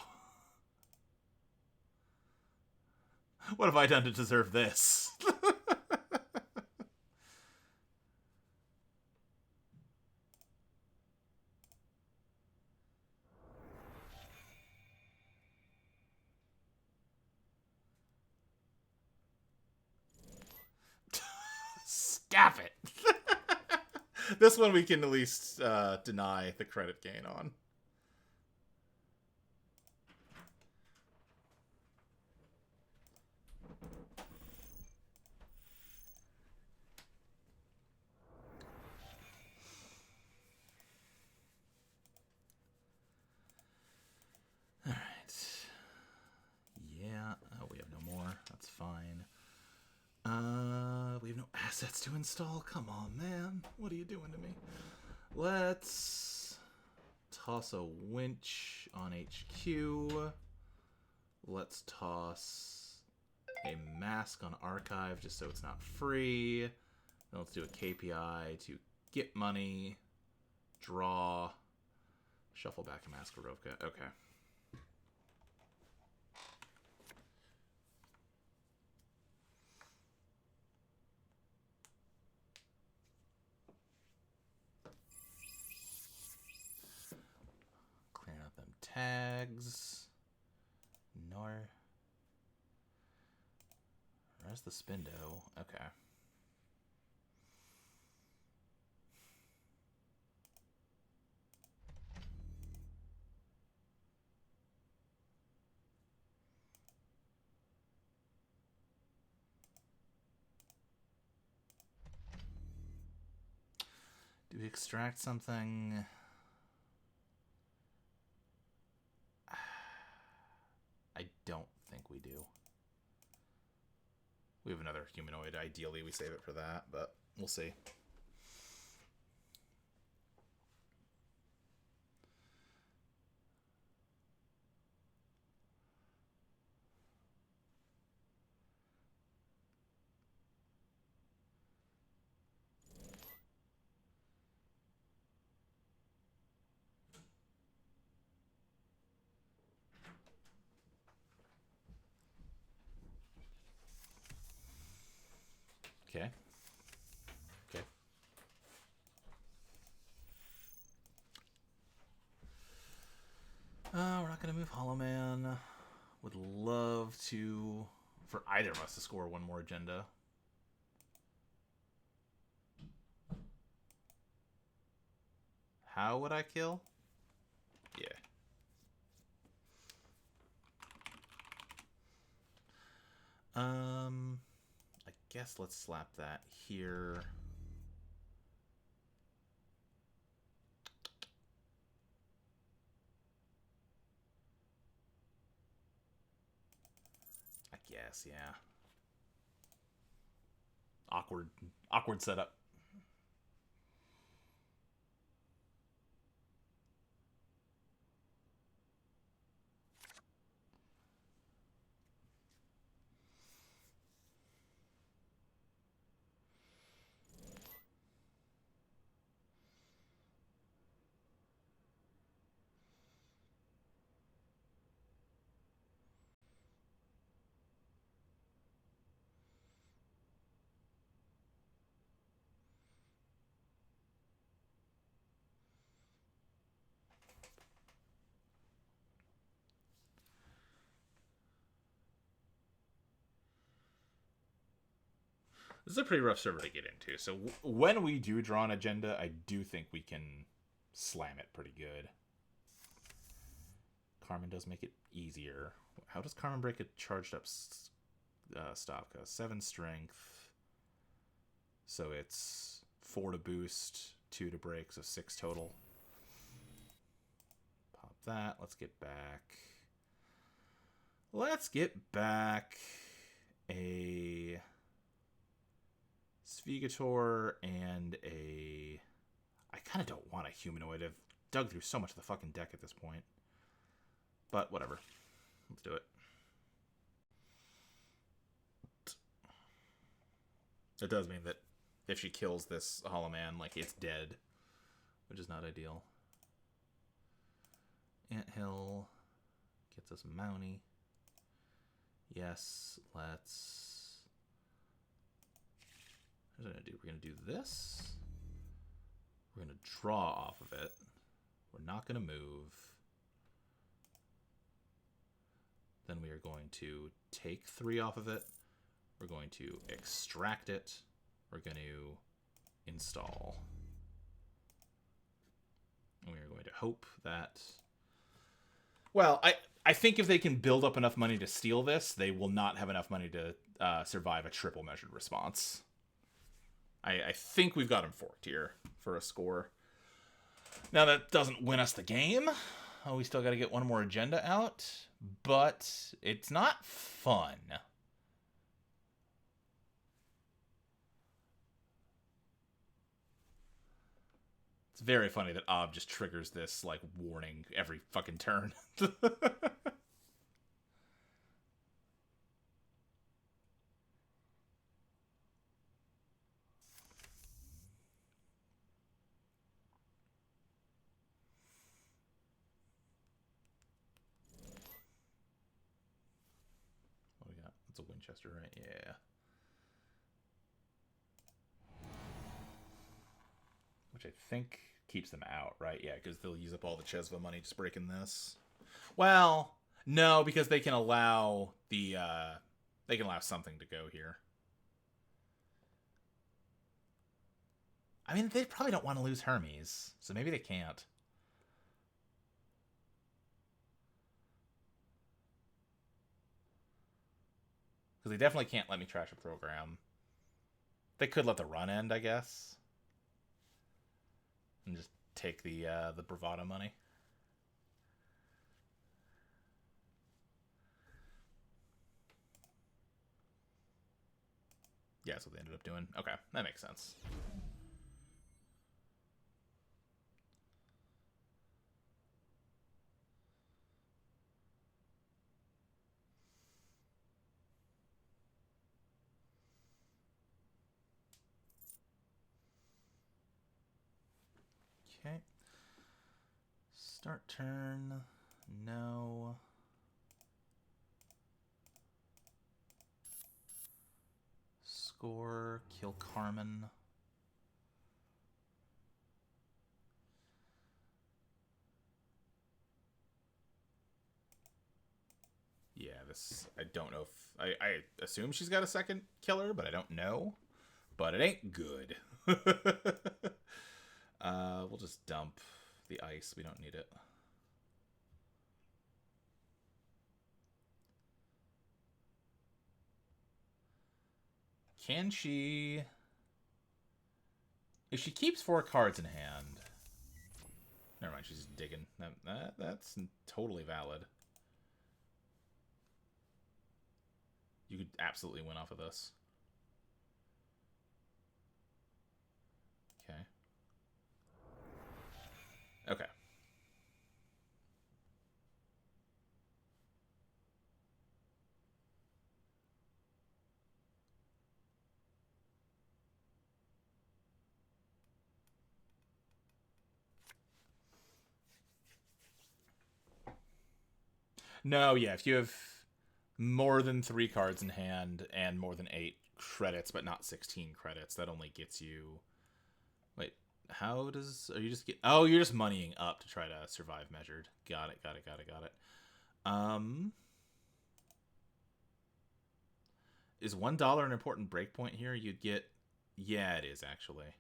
What have I done to deserve this? Stop it. This one we can at least deny the credit gain on. Alright. Yeah. Oh, we have no more. That's fine. We have no assets to install. Come on, man. What are you doing to me? Let's toss a winch on HQ. Let's toss a mask on archive just so it's not free. Then let's do a KPI to get money, draw, shuffle back a Maskarovka. Okay. Clearing out them tags. Nor. Where's the Spindo? Okay. Do we extract something? I don't think we do. We have another humanoid. Ideally, we save it for that, but we'll see. Okay. Okay. We're not going to move Hollow Man. Would love to, for either of us to score one more agenda. How would I kill? Yeah. I guess let's slap that here. I guess, yeah. Awkward setup. This is a pretty rough server to get into. So when we do draw an agenda, I do think we can slam it pretty good. Carmen does make it easier. How does Carmen break a charged up Stavka? 7 strength. So it's 4 to boost, 2 to break, so 6 total. Pop that. Let's get back. Let's get back a Svigator and a... I kind of don't want a humanoid. I've dug through so much of the fucking deck at this point. But whatever. Let's do it. It does mean that if she kills this Hollow Man, like, it's dead. Which is not ideal. Anthill gets us a Mountie. Yes, let's... What are we going to do? We're going to do this. We're going to draw off of it. We're not going to move. Then we are going to take 3 off of it. We're going to extract it. We're going to install. And we are going to hope that... Well, I think if they can build up enough money to steal this, they will not have enough money to survive a triple measured response. I think we've got him forked here for a score. Now, that doesn't win us the game. Oh, we still got to get one more agenda out. But it's not fun. It's very funny that Ob just triggers this, like, warning every fucking turn. What do we got? It's a Winchester, right? Yeah. Which I think keeps them out, right? Yeah, because they'll use up all the Chesva money just breaking this. Well, no, because they can allow the they can allow something to go here. I mean, they probably don't want to lose Hermes, so maybe they can't. Because they definitely can't let me trash a program. They could let the run end, I guess. And just take the bravado money. Yeah, that's what they ended up doing. Okay, that makes sense. Okay. Start turn. No. Score. Kill Carmen. Yeah, this... I don't know if... I assume she's got a second killer, but I don't know. But it ain't good. We'll just dump the ice. We don't need it. Can she... If she keeps 4 cards in hand... Never mind, she's just digging. That's totally valid. You could absolutely win off of this. Okay. Okay. No, yeah, if you have more than 3 cards in hand and more than 8 credits, but not 16 credits, that only gets you... Wait, how does... Are you just get... Oh, you're just moneying up to try to survive measured. Got it. Is $1 an important breakpoint here? You'd get... Yeah, it is, actually.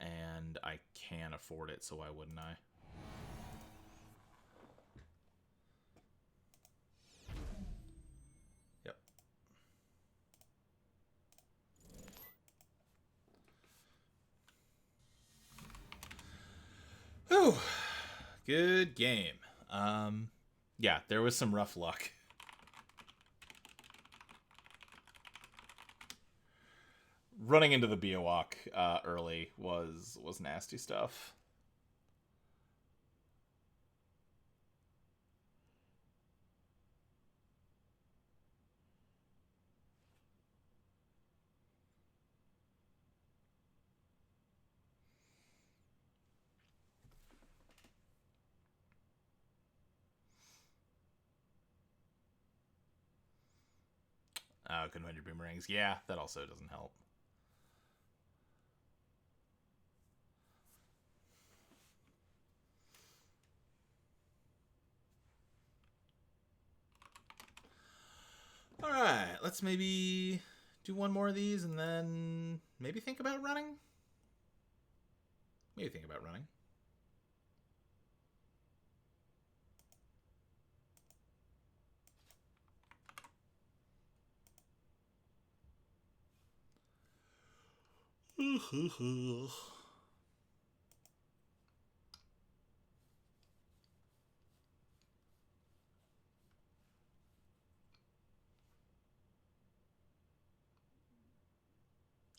And I can afford it, so why wouldn't I? Yep. Whew. Good game. Yeah, there was some rough luck. Running into the Biowak early was nasty stuff. Couldn't find your boomerangs. Yeah, that also doesn't help. Alright, let's maybe do one more of these and then maybe think about running? Maybe think about running.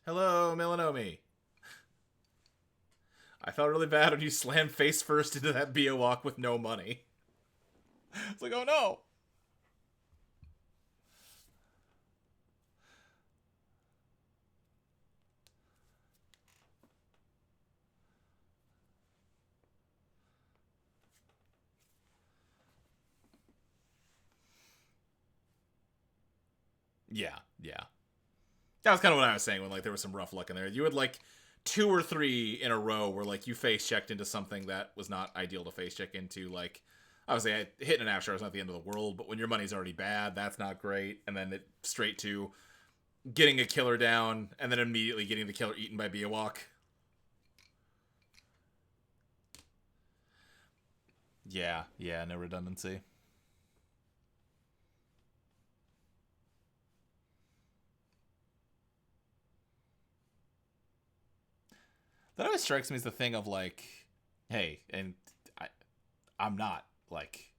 Hello, Melanomi. I felt really bad when you slammed face first into that Biowak with no money. It's like, oh no! Yeah. That was kind of what I was saying when like there was some rough luck in there. You had like 2 or 3 in a row where like you face checked into something that was not ideal to face check into. Like obviously, hitting an Afshar is not the end of the world, but when your money's already bad, that's not great. And then it straight to getting a killer down and then immediately getting the killer eaten by Biowak. Yeah, no redundancy. That always strikes me as the thing of like, hey, and I'm not like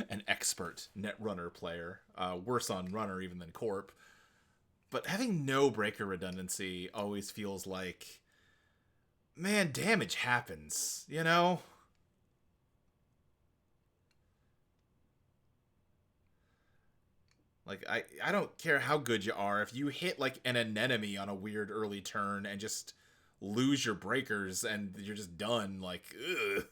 an expert Netrunner player, worse on runner even than Corp, but having no breaker redundancy always feels like, man, damage happens, you know? Like, I don't care how good you are. If you hit, like, an anemone on a weird early turn and just lose your breakers and you're just done, like, ugh.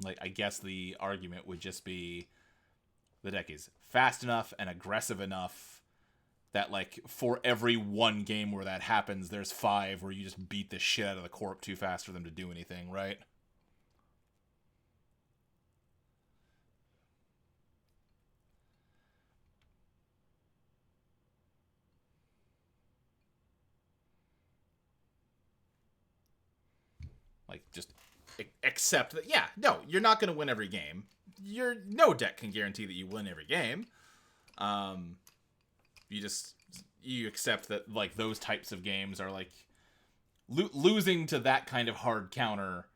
Like, I guess the argument would just be the deck is fast enough and aggressive enough that, like, for every one game where that happens, there's 5 where you just beat the shit out of the Corp too fast for them to do anything, right? Like, just accept that, yeah, no, you're not going to win every game. No deck can guarantee that you win every game. You accept that, like, those types of games are, like, losing to that kind of hard counter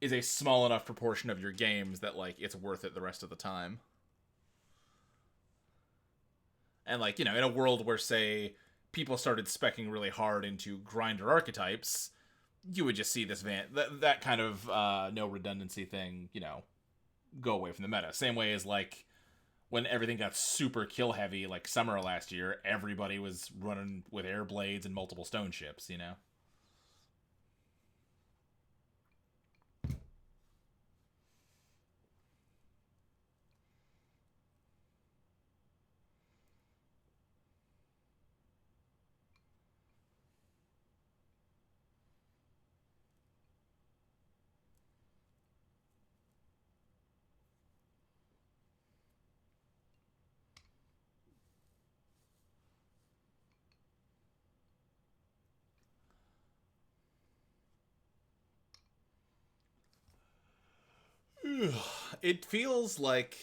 is a small enough proportion of your games that, like, it's worth it the rest of the time. And, like, in a world where, say, people started speccing really hard into grinder archetypes, you would just see this that kind of no redundancy thing, go away from the meta. Same way as, like, when everything got super kill heavy, like summer last year, everybody was running with air blades and multiple stone ships, It feels like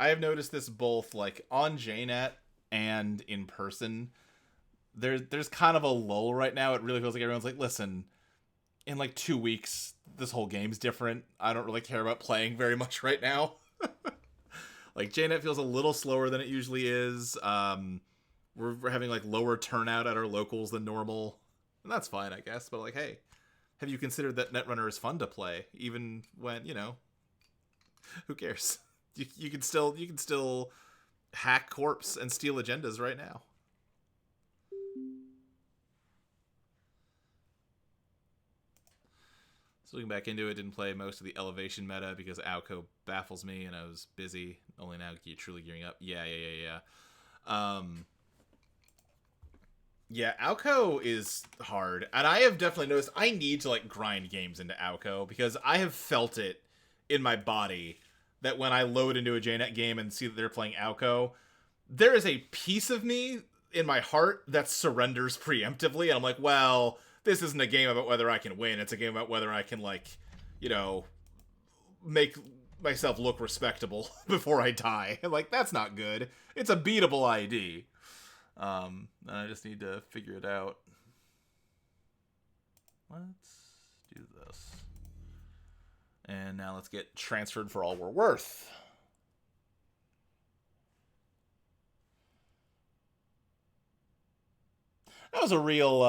I have noticed this both, like, on JNet and in person. There's kind of a lull right now. It really feels like everyone's like, listen, in like 2 weeks, this whole game's different. I don't really care about playing very much right now. Like, JNet feels a little slower than it usually is. We're having, like, lower turnout at our locals than normal, and that's fine, I guess. But, like, hey, have you considered that Netrunner is fun to play, even when, who cares? You can still hack corpse and steal agendas right now. So looking back into it, didn't play most of the elevation meta because Alco baffles me and I was busy. Only now truly gearing up. Yeah. Yeah, Alco is hard. And I have definitely noticed I need to, like, grind games into Alco because I have felt it in my body that when I load into a JNet game and see that they're playing Alco, there is a piece of me in my heart that surrenders preemptively. And I'm like, well, this isn't a game about whether I can win. It's a game about whether I can, like, make myself look respectable before I die. And, like, that's not good. It's a beatable ID. And I just need to figure it out. Let's do this. And now let's get transferred for all we're worth. That was a real,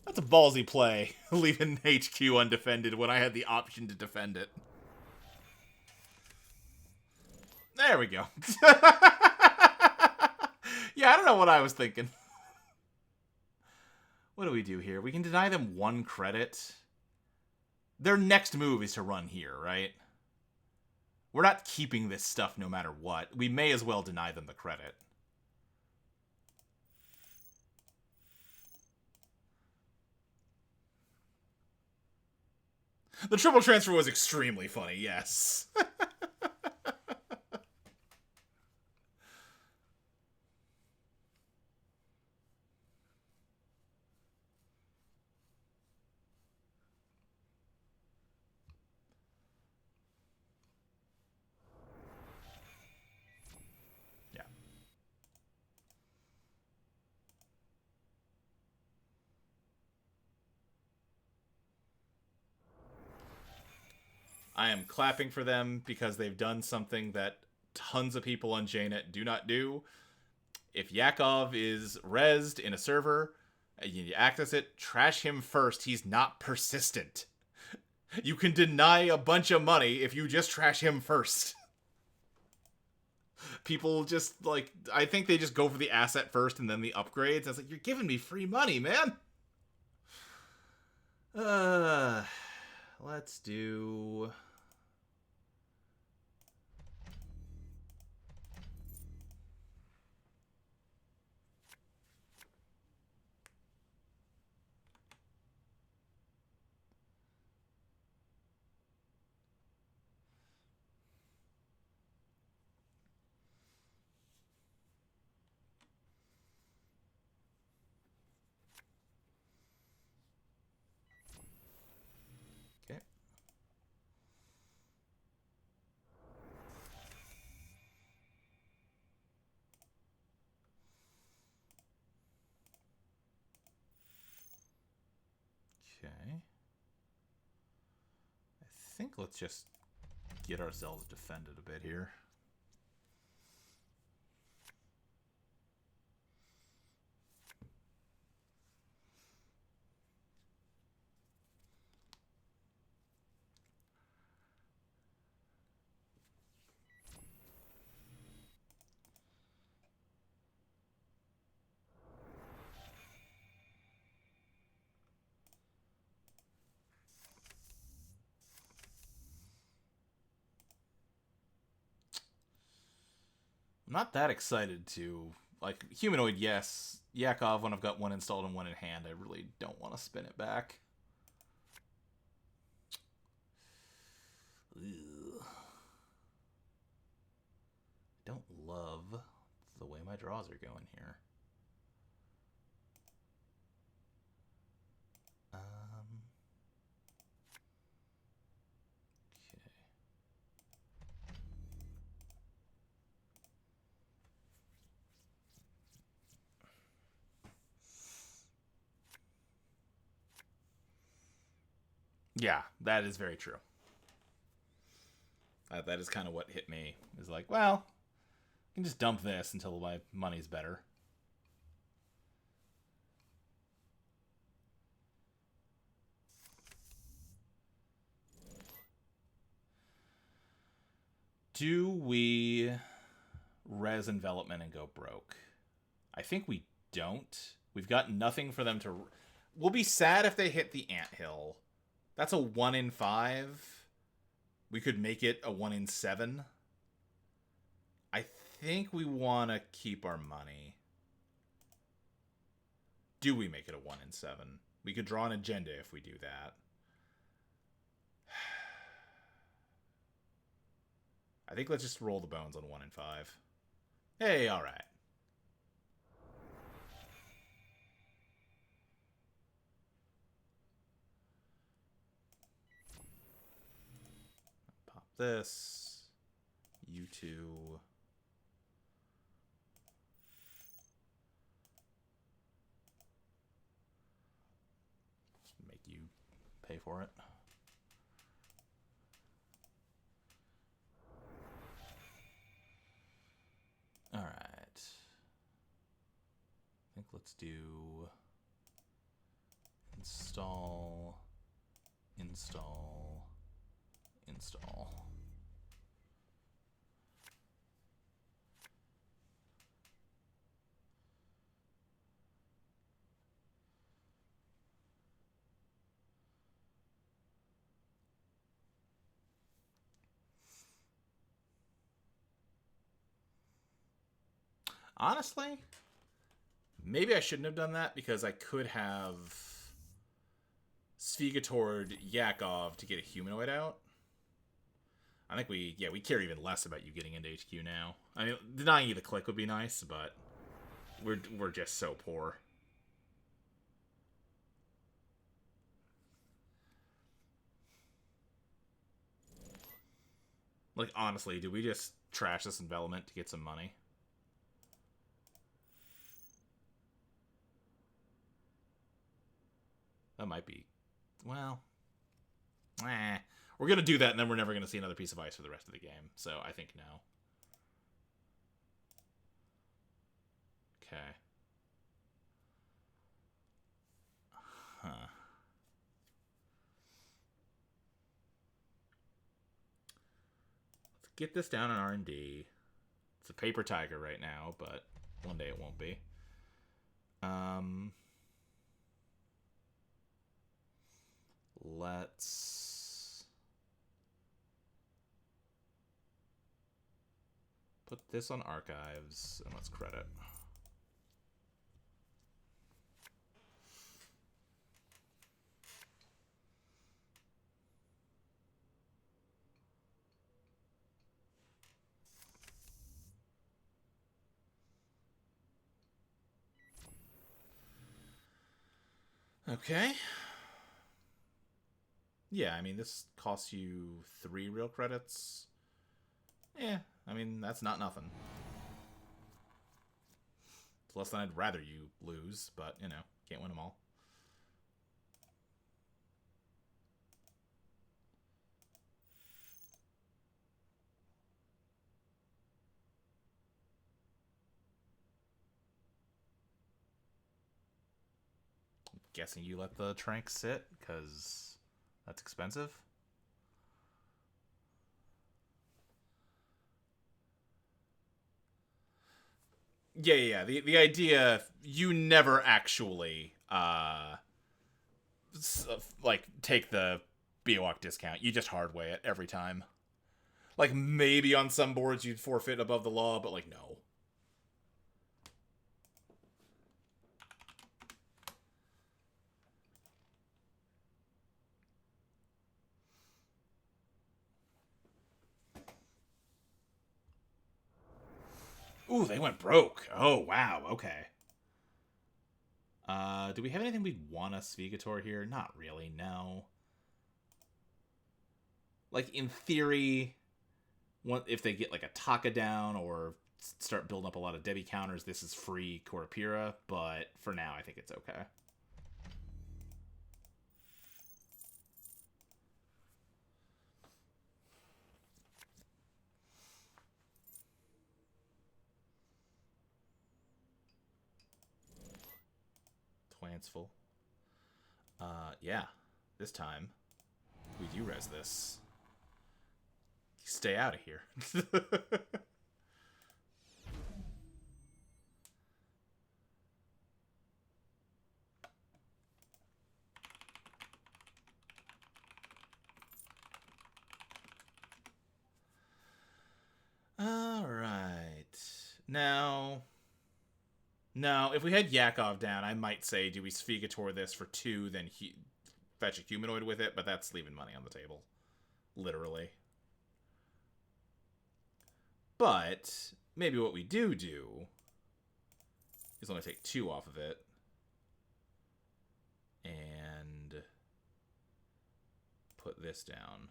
that's a ballsy play, leaving HQ undefended when I had the option to defend it. There we go. Yeah, I don't know what I was thinking. What do we do here? We can deny them 1 credit. Their next move is to run here, right? We're not keeping this stuff no matter what. We may as well deny them the credit. The triple transfer was extremely funny, yes. Yeah. I am clapping for them because they've done something that tons of people on JNet do not do. If Yakov is rezzed in a server, and you access it, trash him first. He's not persistent. You can deny a bunch of money if you just trash him first. People just, like, I think they just go for the asset first and then the upgrades. I was like, you're giving me free money, man. Let's do... Okay. I think let's just get ourselves defended a bit here. I'm not that excited to... Like, humanoid, yes. Yakov, when I've got one installed and one in hand, I really don't want to spin it back. Ugh. Don't love the way my draws are going here. Okay. Yeah, that is very true. That is kind of what hit me. Is like, well, I can just dump this until my money's better. Do we res envelopment and go broke? I think we don't. We've got nothing for them to... We'll be sad if they hit the anthill. That's a 1 in 5. We could make it a 1 in 7. I think we want to keep our money. Do we make it a 1 in 7? We could draw an agenda if we do that. I think let's just roll the bones on 1 in 5. Hey, alright. Pop this. You two. Make you pay for it. Alright. I think let's do install, install, install. Honestly, maybe I shouldn't have done that because I could have Svigatord Yakov to get a humanoid out. I think we care even less about you getting into HQ now. I mean, denying you the click would be nice, but we're just so poor. Like, honestly, do we just trash this envelopment to get some money? That might be... Well... We're going to do that, and then we're never going to see another piece of ice for the rest of the game. So, I think no. Okay. Huh. Let's get this down in R&D. It's a paper tiger right now, but one day it won't be. Let's put this on archives, and let's credit. Okay. Yeah, I mean, this costs you 3 real credits. Yeah, I mean, that's not nothing. It's less than I'd rather you lose, but, you know, can't win them all. guessing you let the trank sit, because that's expensive. Yeah. The idea, you never actually like take the Biowak discount. You just hardway it every time. Like maybe on some boards you'd forfeit above the law, but like no. Ooh, they went broke. Oh wow. Okay. Do we have anything we'd want a Svigator here? Not really. No. Like in theory, if they get like a Taka down or start building up a lot of Debbie counters, this is free Korapira, but for now I think it's okay. Twansful. Yeah. This time, we do res this. Stay out of here. Alright. Now, if we had Yakov down, I might say, do we Svigator this for 2, then fetch a humanoid with it, but that's leaving money on the table. Literally. But maybe what we do is only take 2 off of it. And put this down.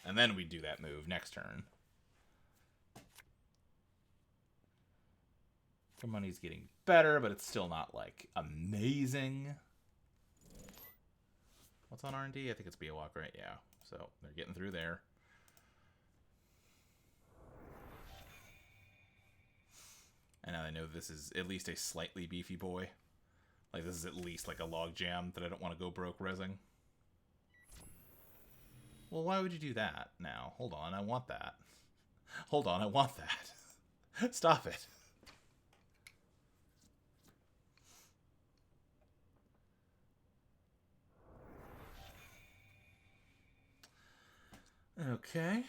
And then we do that move next turn. Our money's getting better, but it's still not, like, amazing. What's on R&D? I think it's Biowak, right? Yeah. So, they're getting through there. And now I know this is at least a slightly beefy boy. Like, this is at least, like, a logjam that I don't want to go broke resing. Well, why would you do that now? Hold on, I want that. Hold on, I want that. Stop it. Okay.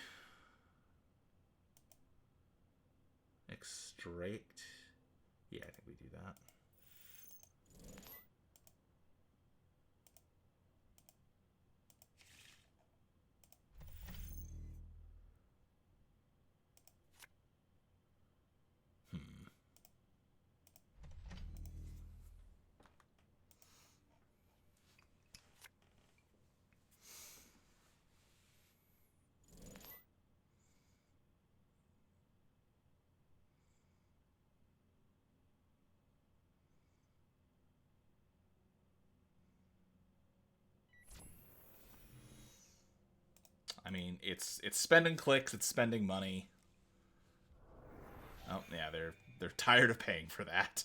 Extract. Yeah, I think we do that. I mean, it's spending clicks, it's spending money. Oh, yeah, they're tired of paying for that.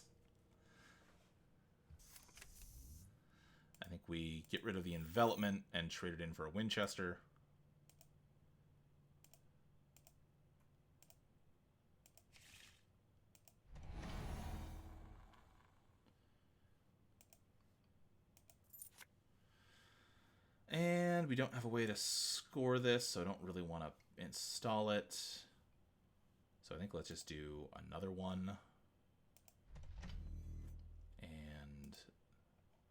I think we get rid of the envelopment and trade it in for a Winchester. And we don't have a way to score this, so I don't really want to install it. So I think let's just do another one. And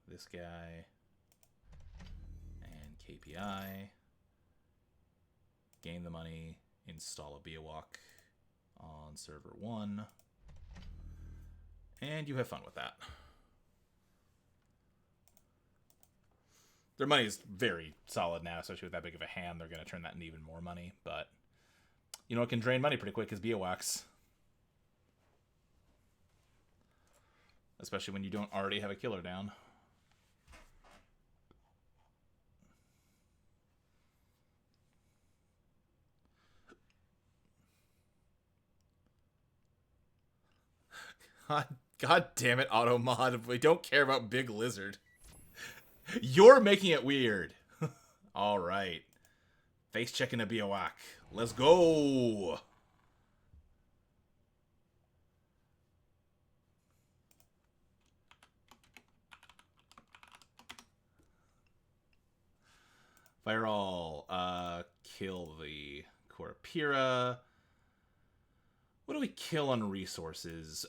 this guy. And KPI. Gain the money. Install a Biowak on server 1. And you have fun with that. Their money is very solid now, especially with that big of a hand. They're going to turn that into even more money. But you know what can drain money pretty quick is Biowaks. Especially when you don't already have a killer down. God damn it, auto mod. We don't care about Big Lizard. You're making it weird. All right. Face checking a Biowak. Let's go. Fire all. Kill the Corpira. What do we kill on resources?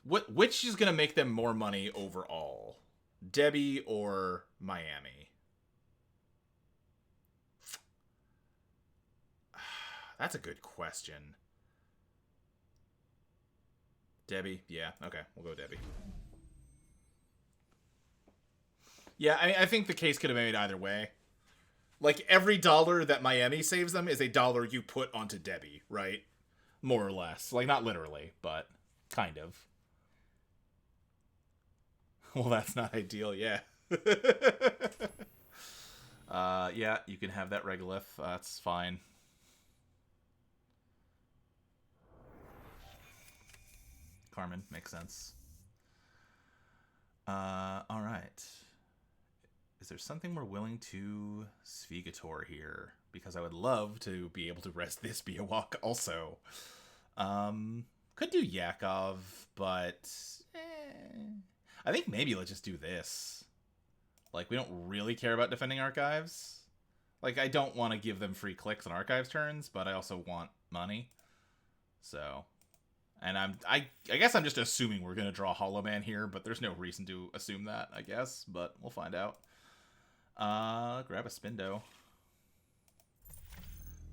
Which is gonna make them more money overall? Debbie or Miami? That's a good question. Debbie? Yeah, okay, we'll go Debbie. Yeah, I think the case could have been made either way. Like, every dollar that Miami saves them is a dollar you put onto Debbie, right? More or less. Like, not literally, but kind of. Well, that's not ideal, yeah. Yeah, you can have that regolith. That's fine. Carmen, makes sense. Alright. Is there something we're willing to Svigator here? Because I would love to be able to rest this Biowak also. Could do Yakov, but I think maybe let's just do this. Like, we don't really care about defending archives. Like, I don't want to give them free clicks on archives turns, but I also want money. So, and I guess I'm just assuming we're gonna draw Hollow Man here, but there's no reason to assume that, I guess. But we'll find out. Grab a Spindo.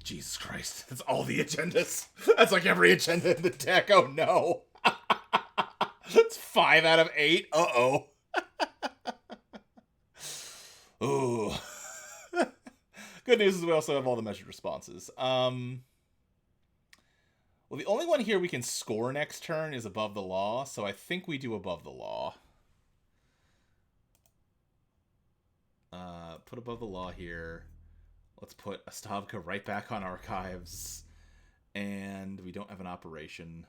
Jesus Christ, that's all the agendas. That's like every agenda in the deck. Oh no. That's 5 out of 8. Uh-oh. Ooh. Good news is we also have all the measured responses. Well, the only one here we can score next turn is Above the Law, so I think we do Above the Law. Put Above the Law here. Let's put Astavka right back on archives. And we don't have an operation.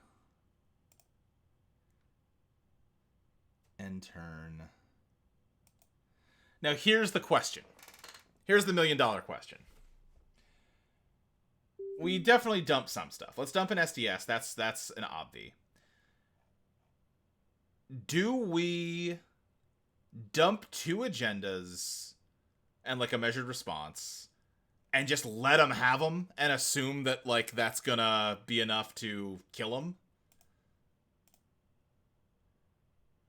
End turn. Now here's the question. Here's the $1 million question. We definitely dump some stuff. Let's dump an SDS. That's an obvi. Do we dump 2 agendas and like a measured response and just let them have them and assume that like that's gonna be enough to kill them?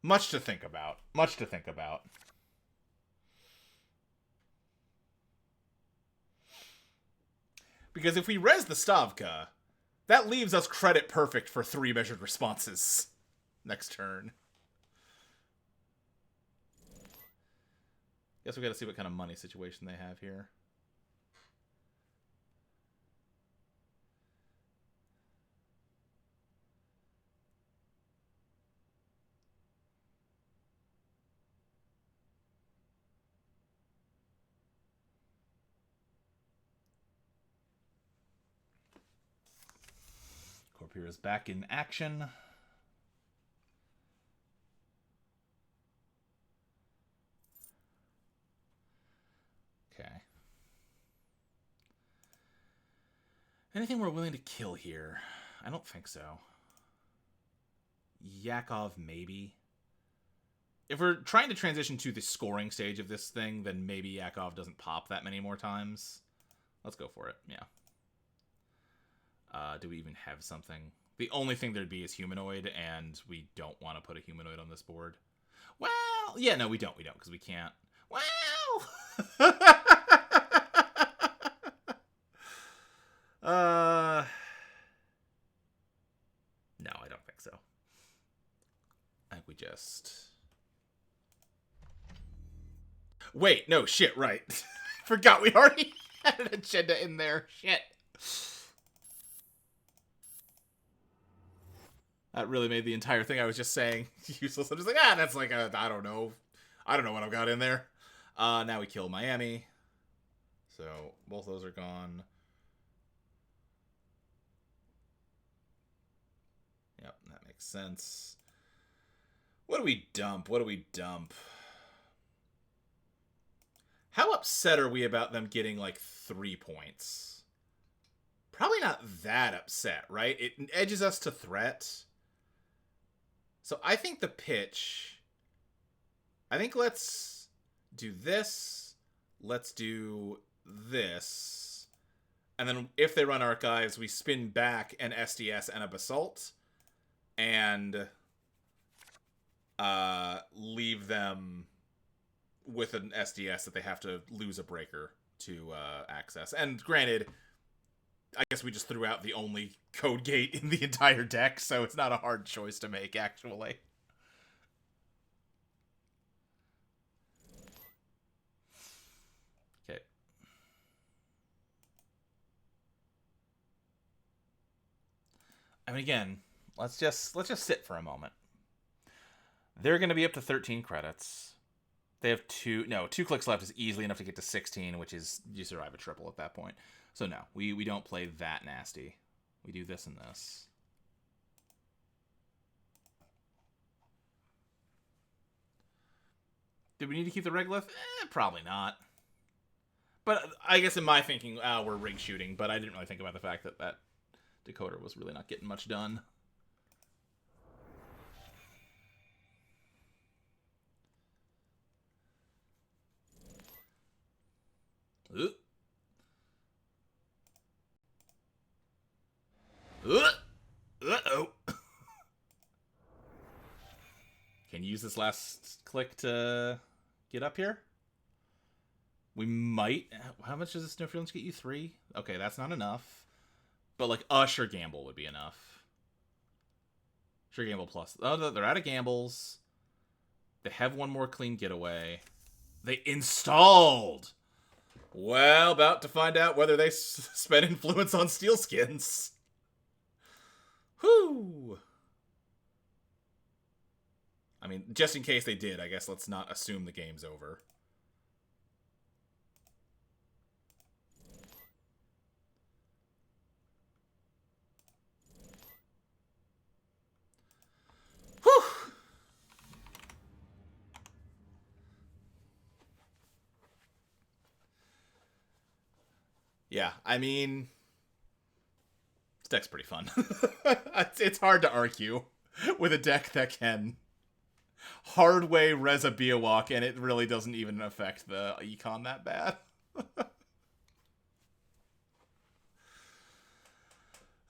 Much to think about. Much to think about. Because if we res the Stavka, that leaves us credit perfect for 3 measured responses next turn. Guess we gotta see what kind of money situation they have here. Corpira's back in action. Okay. Anything we're willing to kill here? I don't think so. Yakov, maybe. If we're trying to transition to the scoring stage of this thing, then maybe Yakov doesn't pop that many more times. Let's go for it, yeah. Do we even have something? The only thing there'd be is humanoid, and we don't want to put a humanoid on this board. Well, yeah, no, we don't, because we can't. Well! No, I don't think so. I think we just... Wait, no, shit, right. Forgot we already had an agenda in there. Shit. That really made the entire thing I was just saying useless. I'm just like, that's like a, I don't know. I don't know what I've got in there. Now we kill Miami. So, both those are gone. Yep, that makes Makes sense. What do we dump? What do we dump? How upset are we about them getting, like, 3 points? Probably not that upset, right? It edges us to threat. So I think the pitch... I think let's do this. Let's do this. And then if they run Archives, we spin back an SDS and a Basalt. And leave them with an SDS that they have to lose a breaker to access. And granted, I guess we just threw out the only code gate in the entire deck, so it's not a hard choice to make, actually. Okay. I mean, again, let's just sit for a moment. They're going to be up to 13 credits. They have 2 clicks left is easily enough to get to 16, which is you survive a triple at that point. So no, we don't play that nasty. We do this and this. Did we need to keep the Regolith? Probably not. But I guess in my thinking, we're rig shooting, but I didn't really think about the fact that that decoder was really not getting much done. Uh-oh. Can you use this last click to get up here? We might. How much does this Snow Freelance get you? 3? Okay, that's not enough. But, like, a Sure Gamble would be enough. Sure Gamble plus. Oh, they're out of gambles. They have one more clean getaway. They installed! Well, about to find out whether they spent influence on Steelskins. Whew! I mean, just in case they did, I guess let's not assume the game's over. Whew! Yeah, I mean... this deck's pretty fun. It's hard to argue with a deck that can hard way Reza Biawak, and it really doesn't even affect the econ that bad.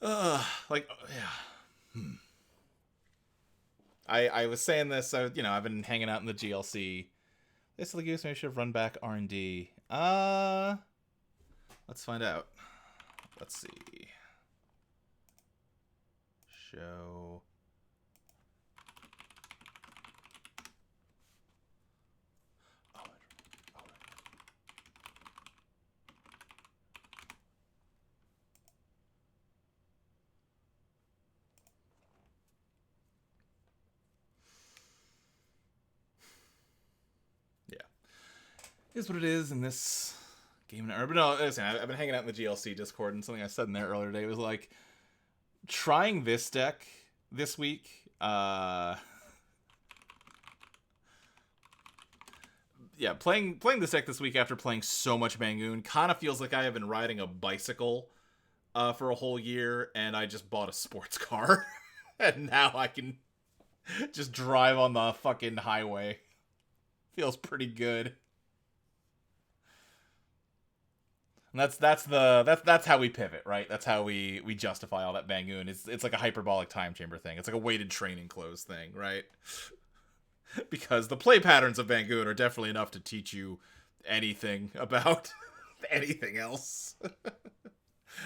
Yeah. I was saying this, I've been hanging out in the GLC. This Legoose maybe should have run back R&D. Let's find out. Let's see. Show. Yeah. Is what it is in this game. But no, listen, I've been hanging out in the GLC Discord, and something I said in there earlier today was like, trying this deck this week, yeah, playing this deck this week after playing so much Bangoon kind of feels like I have been riding a bicycle for a whole year, and I just bought a sports car, and now I can just drive on the fucking highway. Feels pretty good. And that's how we pivot, right? That's how we justify all that Bangoon. It's like a hyperbolic time chamber thing. It's like a weighted training clothes thing, right? Because the play patterns of Bangoon are definitely enough to teach you anything about anything else.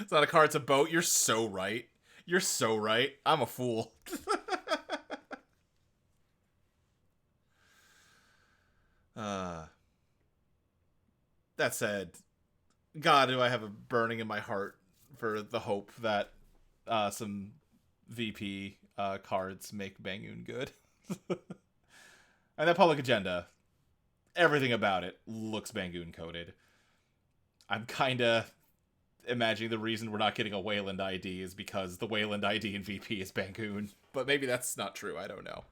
It's not a car, it's a boat. You're so right. You're so right. I'm a fool. That said, God, do I have a burning in my heart for the hope that some VP cards make Bangoon good. And that Public Agenda, everything about it looks Bangoon coded. I'm kind of imagining the reason we're not getting a Wayland ID is because the Wayland ID in VP is Bangoon. But maybe that's not true. I don't know.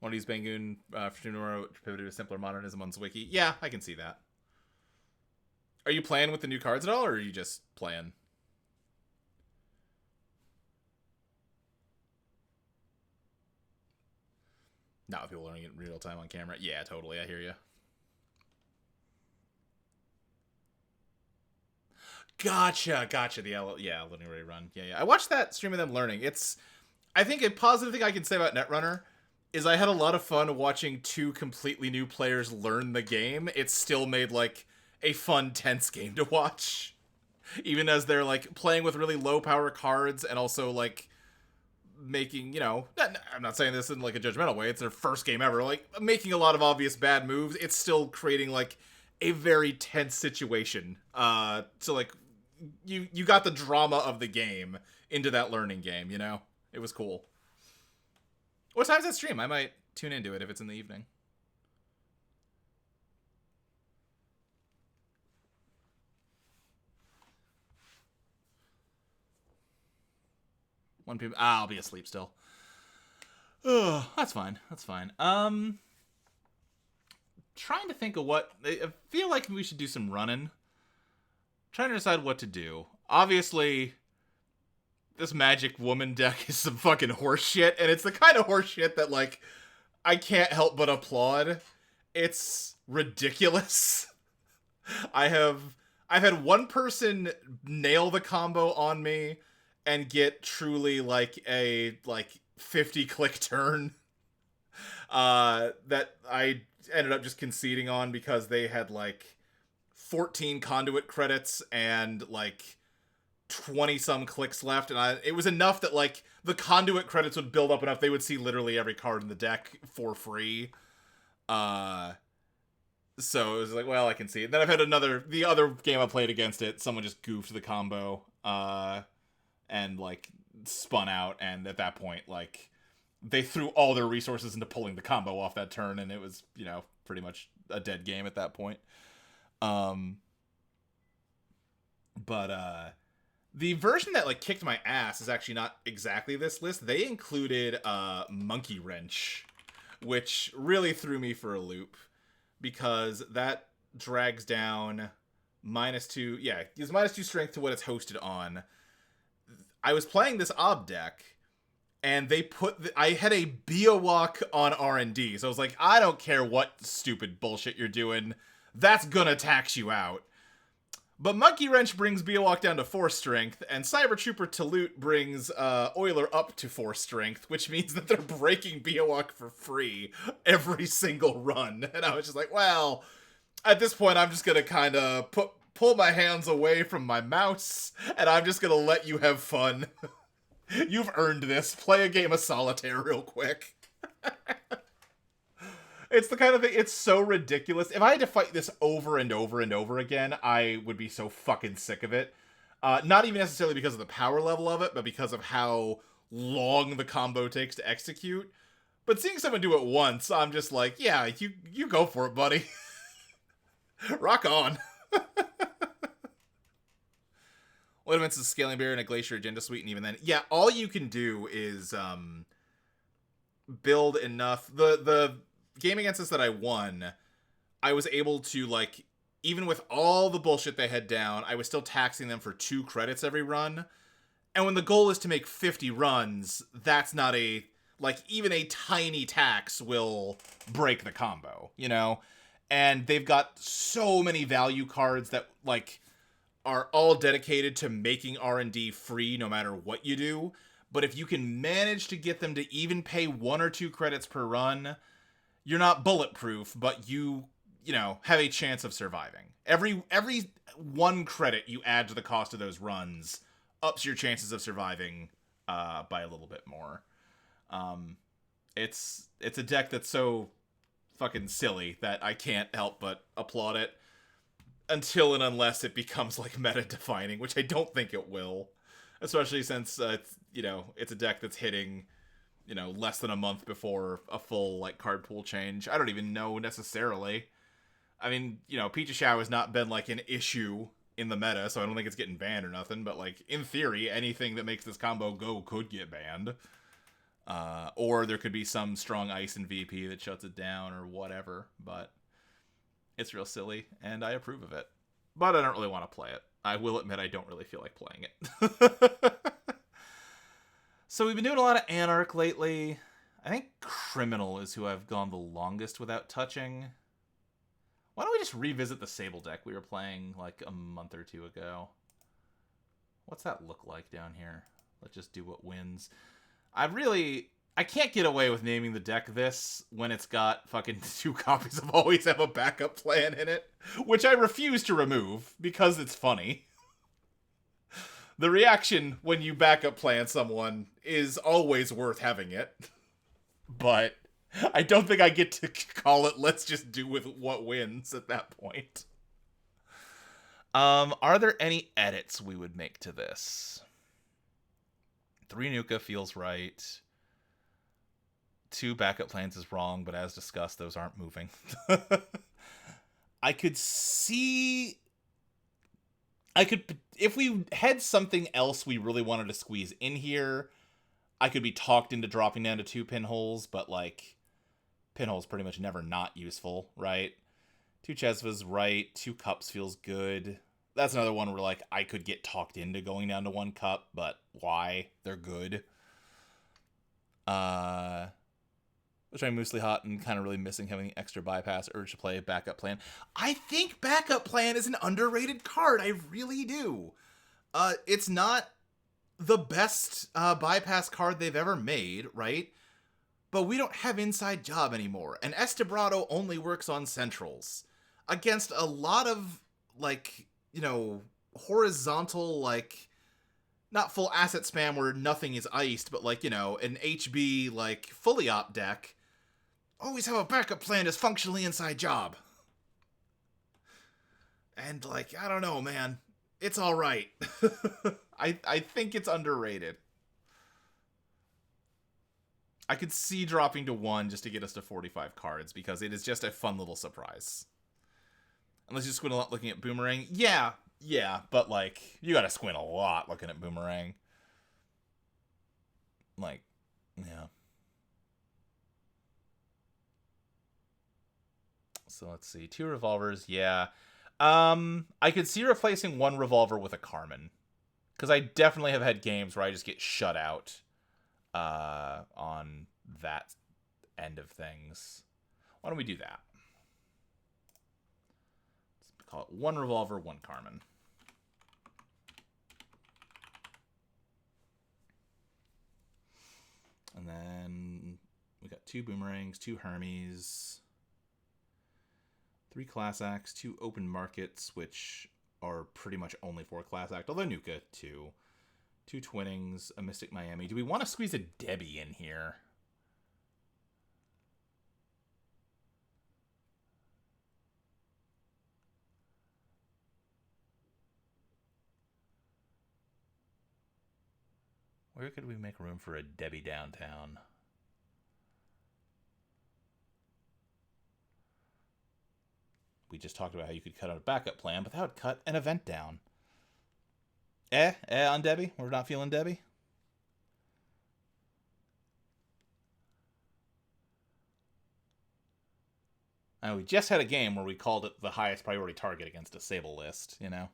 One of these Bangoon Fortuna pivoted to simpler modernism on Wiki. Yeah, I can see that. Are you playing with the new cards at all, or are you just playing? Not with people learning it in real time on camera. Yeah, totally. I hear you. Gotcha. The linear run. Yeah. I watched that stream of them learning. I think a positive thing I can say about Netrunner is I had a lot of fun watching two completely new players learn the game. It still made like a fun, tense game to watch, even as they're like playing with really low power cards and also like making, I'm not saying this in like a judgmental way. It's their first game ever. Like making a lot of obvious bad moves. It's still creating like a very tense situation. So like you got the drama of the game into that learning game. It was cool. What time's that stream? I might tune into it if it's in the evening. One p.m. I'll be asleep still. Oh, that's fine. Trying to think of what I feel like we should do some running. Trying to decide what to do. Obviously, this Magic Woman deck is some fucking horse shit, and it's the kind of horse shit that like I can't help but applaud. It's ridiculous. I've had one person nail the combo on me and get truly like a 50 click turn that I ended up just conceding on because they had like 14 conduit credits and like 20 some clicks left, and it was enough that like the conduit credits would build up enough they would see literally every card in the deck for free. So it was like, well, I can see it. Then I've had the other game I played against it, someone just goofed the combo and like spun out, and at that point like they threw all their resources into pulling the combo off that turn, and it was, pretty much a dead game at that point. But the version that like kicked my ass is actually not exactly this list. They included Monkey Wrench, which really threw me for a loop because that drags down -2. Yeah, gives -2 strength to what it's hosted on. I was playing this Ob deck, and they I had a Biowak on R&D, so I was like, I don't care what stupid bullshit you're doing, that's gonna tax you out. But Monkey Wrench brings Biowak down to 4 strength, and Cyber Trooper Talut brings Euler up to 4 strength, which means that they're breaking Biowak for free every single run. And I was just like, well, at this point, I'm just gonna kind of pull my hands away from my mouse, and I'm just gonna let you have fun. You've earned this. Play a game of solitaire real quick. It's the kind of thing, it's so ridiculous. If I had to fight this over and over and over again, I would be so fucking sick of it. Not even necessarily because of the power level of it, but because of how long the combo takes to execute. But seeing someone do it once, I'm just like, yeah, you go for it, buddy. Rock on. What events is Scaling Bear and a Glacier Agenda Suite, and even then, yeah, all you can do is build enough. The game against us that I won, I was able to, like, even with all the bullshit they had down, I was still taxing them for 2 credits every run. And when the goal is to make 50 runs, that's not even a tiny tax will break the combo, And they've got so many value cards that, like, are all dedicated to making R&D free no matter what you do. But if you can manage to get them to even pay 1 or 2 credits per run, you're not bulletproof, but you have a chance of surviving. Every 1 credit you add to the cost of those runs ups your chances of surviving by a little bit more. It's a deck that's so fucking silly that I can't help but applaud it until and unless it becomes like meta defining, which I don't think it will, especially since it's a deck that's hitting less than a month before a full, like, card pool change. I don't even know necessarily. I mean, Pichashao has not been, like, an issue in the meta, so I don't think it's getting banned or nothing. But like in theory, anything that makes this combo go could get banned. Or there could be some strong ice in VP that shuts it down or whatever. But it's real silly, and I approve of it. But I don't really want to play it. I will admit I don't really feel like playing it. So we've been doing a lot of Anarch lately. I think Criminal is who I've gone the longest without touching. Why don't we just revisit the Sable deck we were playing like a month or two ago? What's that look like down here? Let's just do what wins. I can't get away with naming the deck this when it's got fucking 2 copies of Always Have a Backup Plan in it, which I refuse to remove because it's funny. The reaction when you backup plan someone is always worth having it. But I don't think I get to call it let's just do with what wins at that point. Are there any edits we would make to this? 3 Nuka feels right. 2 backup plans is wrong, but as discussed, those aren't moving. If we had something else we really wanted to squeeze in here, I could be talked into dropping down to 2 pinholes, but like, pinholes pretty much never not useful, right? 2 Chesvas, right? 2 cups feels good. That's another one where like I could get talked into going down to 1 cup, but why? They're good. Which I'm mostly hot and kind of really missing having extra bypass urge to play backup plan. I think backup plan is an underrated card. I really do. It's not the best bypass card they've ever made, right? But we don't have Inside Job anymore. And Estebrado only works on centrals. Against a lot of, like, you know, horizontal, like, not full asset spam where nothing is iced, but like, you know, an HB, like, fully op deck. Always Have a Backup Plan is functionally Inside Job. And, like, I don't know, man. It's alright. I think it's underrated. I could see dropping to 1 just to get us to 45 cards, because it is just a fun little surprise. Unless you squint a lot looking at Boomerang. Yeah, but, like, you gotta squint a lot looking at Boomerang. Like, yeah. So let's see. 2 revolvers, yeah. I could see replacing 1 revolver with a Carmen. Because I definitely have had games where I just get shut out on that end of things. Why don't we do that? Let's call it 1 revolver, 1 Carmen. And then we got 2 Boomerangs, 2 Hermes, 3 Class Acts, 2 Open Markets, which are pretty much only for Class Act, although Nuka, 2. 2 Twinnings, a Mystic Miami. Do we want to squeeze a Debbie in here? Where could we make room for a Debbie downtown? We just talked about how you could cut out a backup plan, but that would cut an event down. On Debbie? We're not feeling Debbie? We just had a game where we called it the highest priority target against a Sable list, you know?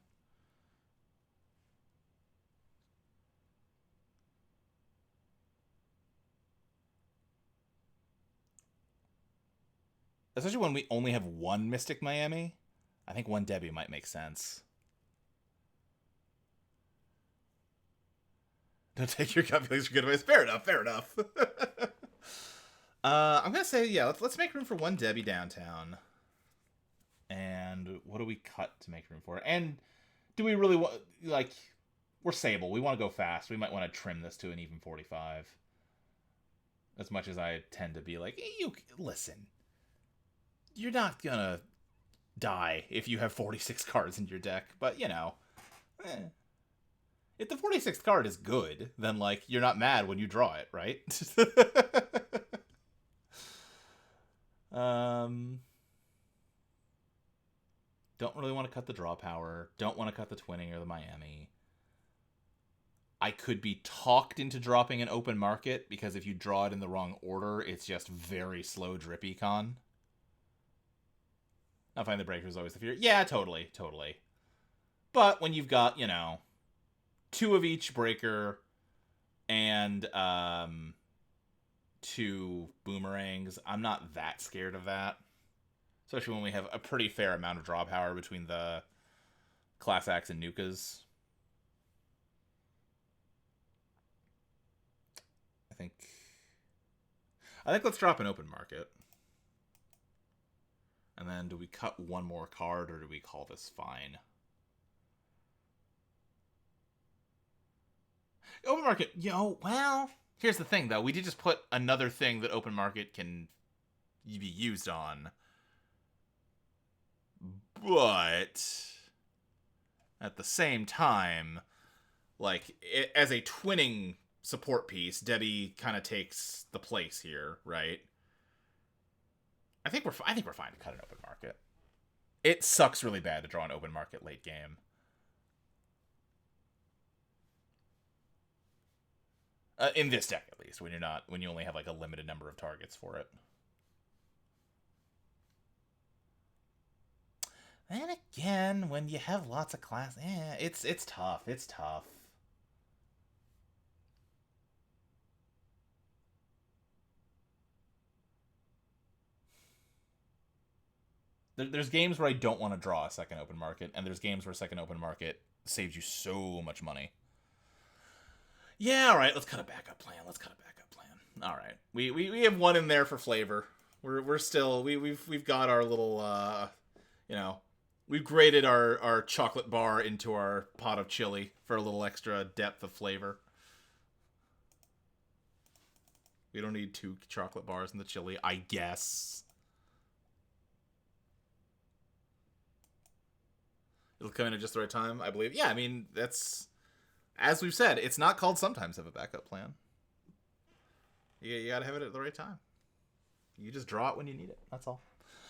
Especially when we only have 1 Mystic Miami. I think 1 Debbie might make sense. Don't take your gut feelings for good advice. Fair enough. I'm gonna say, yeah, let's make room for 1 Debbie downtown. And what do we cut to make room for it? And do we really want, like, we're Sable. We want to go fast. We might want to trim this to an even 45. As much as I tend to be like, hey, listen. You're not gonna die if you have 46 cards in your deck. But, you know, if the 46th card is good, then, like, you're not mad when you draw it, right? Don't really want to cut the draw power. Don't want to cut the twinning or the Miami. I could be talked into dropping an open market, because if you draw it in the wrong order, it's just very slow drip econ. I find the breaker is always the fear. Yeah, totally. But when you've got, 2 of each breaker and 2 boomerangs, I'm not that scared of that. Especially when we have a pretty fair amount of draw power between the Class Axe and Nukas. I think let's drop an open market. And then do we cut one more card, or do we call this fine? Open market, well, here's the thing, though. We did just put another thing that open market can be used on. But at the same time, as a twinning support piece, Debbie kind of takes the place here, right? I think we're fine to cut an open market. It sucks really bad to draw an open market late game. In this deck, at least, when you only have a limited number of targets for it. And again, when you have lots of class, it's tough. It's tough. There's games where I don't want to draw a second open market, and there's games where second open market saves you so much money. Yeah, all right, let's cut a backup plan. All right, we have one in there for flavor. We're still we've got our little we've graded our chocolate bar into our pot of chili for a little extra depth of flavor. We don't need 2 chocolate bars in the chili, I guess. It'll come in at just the right time, I believe. Yeah, I mean, that's... As we've said, it's not called sometimes have a backup plan. You gotta have it at the right time. You just draw it when you need it. That's all.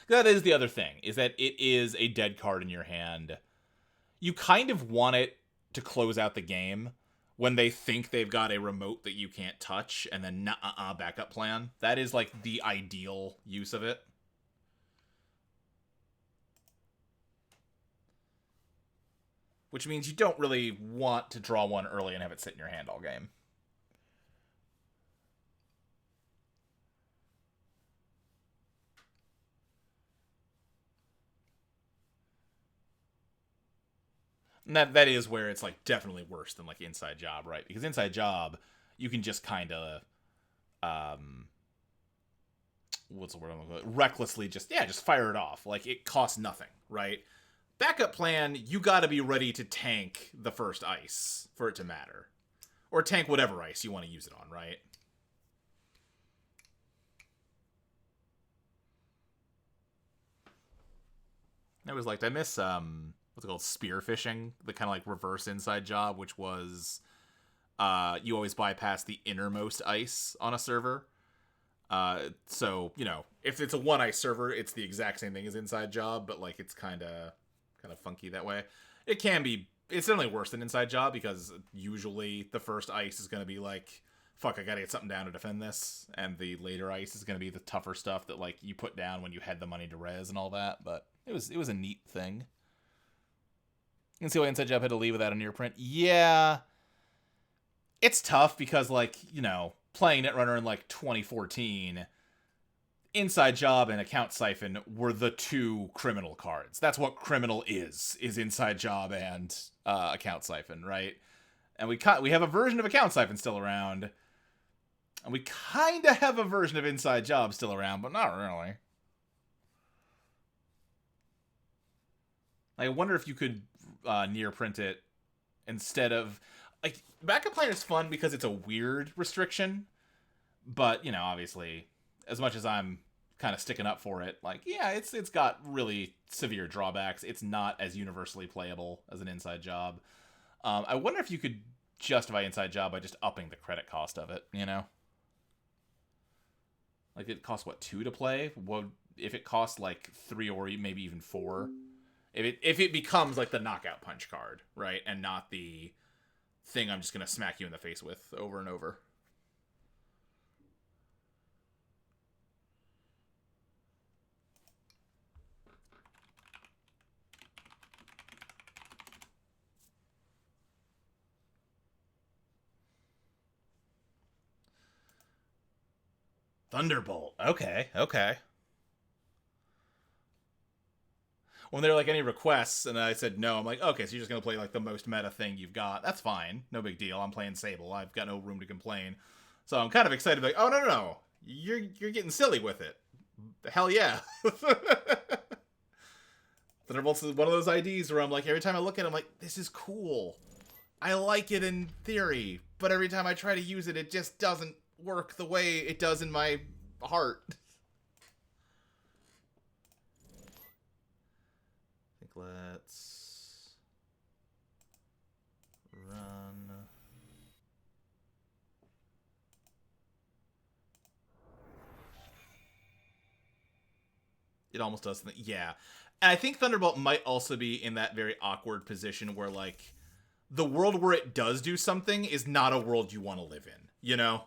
That is the other thing, is that it is a dead card in your hand. You kind of want it to close out the game when they think they've got a remote that you can't touch, and then backup plan. That is the ideal use of it. Which means you don't really want to draw one early and have it sit in your hand all game. And that is where it's definitely worse than Inside Job, right? Because Inside Job, you can just kind of what's the word I'm looking for? Recklessly just fire it off. It costs nothing, right? Backup plan, you gotta be ready to tank the first ice for it to matter. Or tank whatever ice you want to use it on, right? I always I miss, what's it called? Spearfishing. The kind of reverse Inside Job, which was, you always bypass the innermost ice on a server. So, if it's a 1 ice server, it's the exact same thing as Inside Job, but it's kind of funky that way. It's definitely worse than Inside Job, because usually the first ice is going to be fuck, I gotta get something down to defend this, and the later ice is going to be the tougher stuff that you put down when you had the money to res and all that. But it was a neat thing. You can see why Inside Job had to leave without a near print. Yeah, it's tough because playing Netrunner in 2014, Inside Job and Account Siphon were the 2 criminal cards. That's what criminal is Inside Job and Account Siphon, right? And we have a version of Account Siphon still around, and we kind of have a version of Inside Job still around, but not really. I wonder if you could near print it instead of... backup plan is fun because it's a weird restriction, but, obviously, as much as I'm kind of sticking up for it, it's got really severe drawbacks. It's not as universally playable as an Inside Job. I wonder if you could justify Inside Job by just upping the credit cost of it, It costs, 2 to play? What if it costs 3 or maybe even 4? If it becomes like the knockout punch card, right, and not the thing I'm just gonna smack you in the face with over and over. Thunderbolt. Okay, okay. When they're like, any requests, and I said no, I'm like, okay, so you're just gonna play like the most meta thing you've got. That's fine, no big deal. I'm playing Sable. I've got no room to complain. So I'm kind of excited, like, oh no, you're getting silly with it. Hell yeah. Thunderbolts is one of those IDs where I'm like, every time I look at it, I'm like, this is cool. I like it in theory, but every time I try to use it, it just doesn't work the way it does in my heart. I think let's run. It almost does. Yeah. And I think Thunderbolt might also be in that very awkward position where, like, the world where it does do something is not a world you want to live in, you know?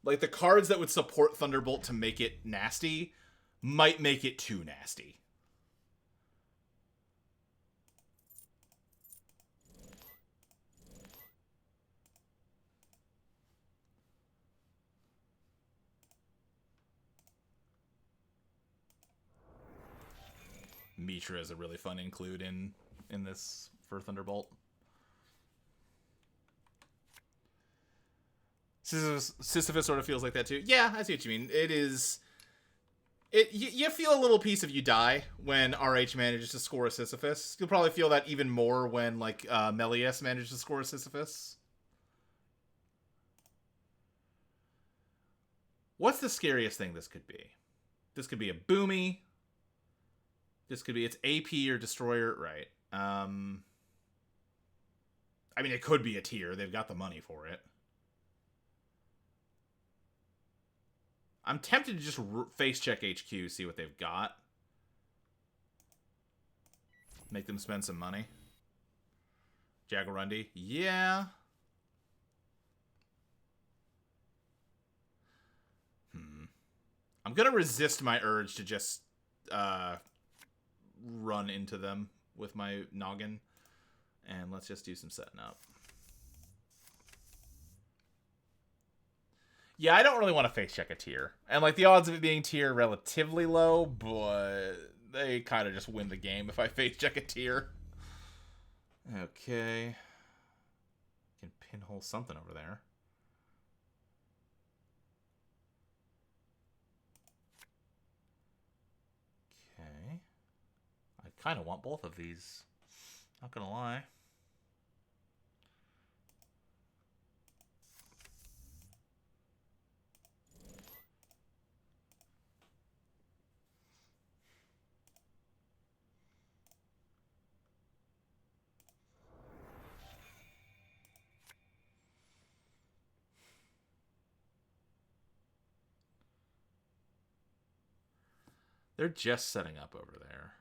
Like, the cards that would support Thunderbolt to make it nasty might make it too nasty. Mitra is a really fun include in this for Thunderbolt. Sisyphus sort of feels like that too. Yeah, I see what you mean. It is. You feel a little piece of you die when RH manages to score a Sisyphus. You'll probably feel that even more when like Melius manages to score a Sisyphus. What's the scariest thing this could be? This could be a Boomy. This could be its AP or Destroyer, right? I mean, it could be a tier. They've got the money for it. I'm tempted to just face check HQ, see what they've got. Make them spend some money. Jaguarundi? Yeah. I'm gonna resist my urge to just run into them with my noggin. And let's just do some setting up. Yeah, I don't really want to face check a tier. And like the odds of it being tier relatively low, but they kind of just win the game if I face check a tier. Okay. Can pinhole something over there. Okay. I kind of want both of these. Not gonna lie. They're just setting up over there.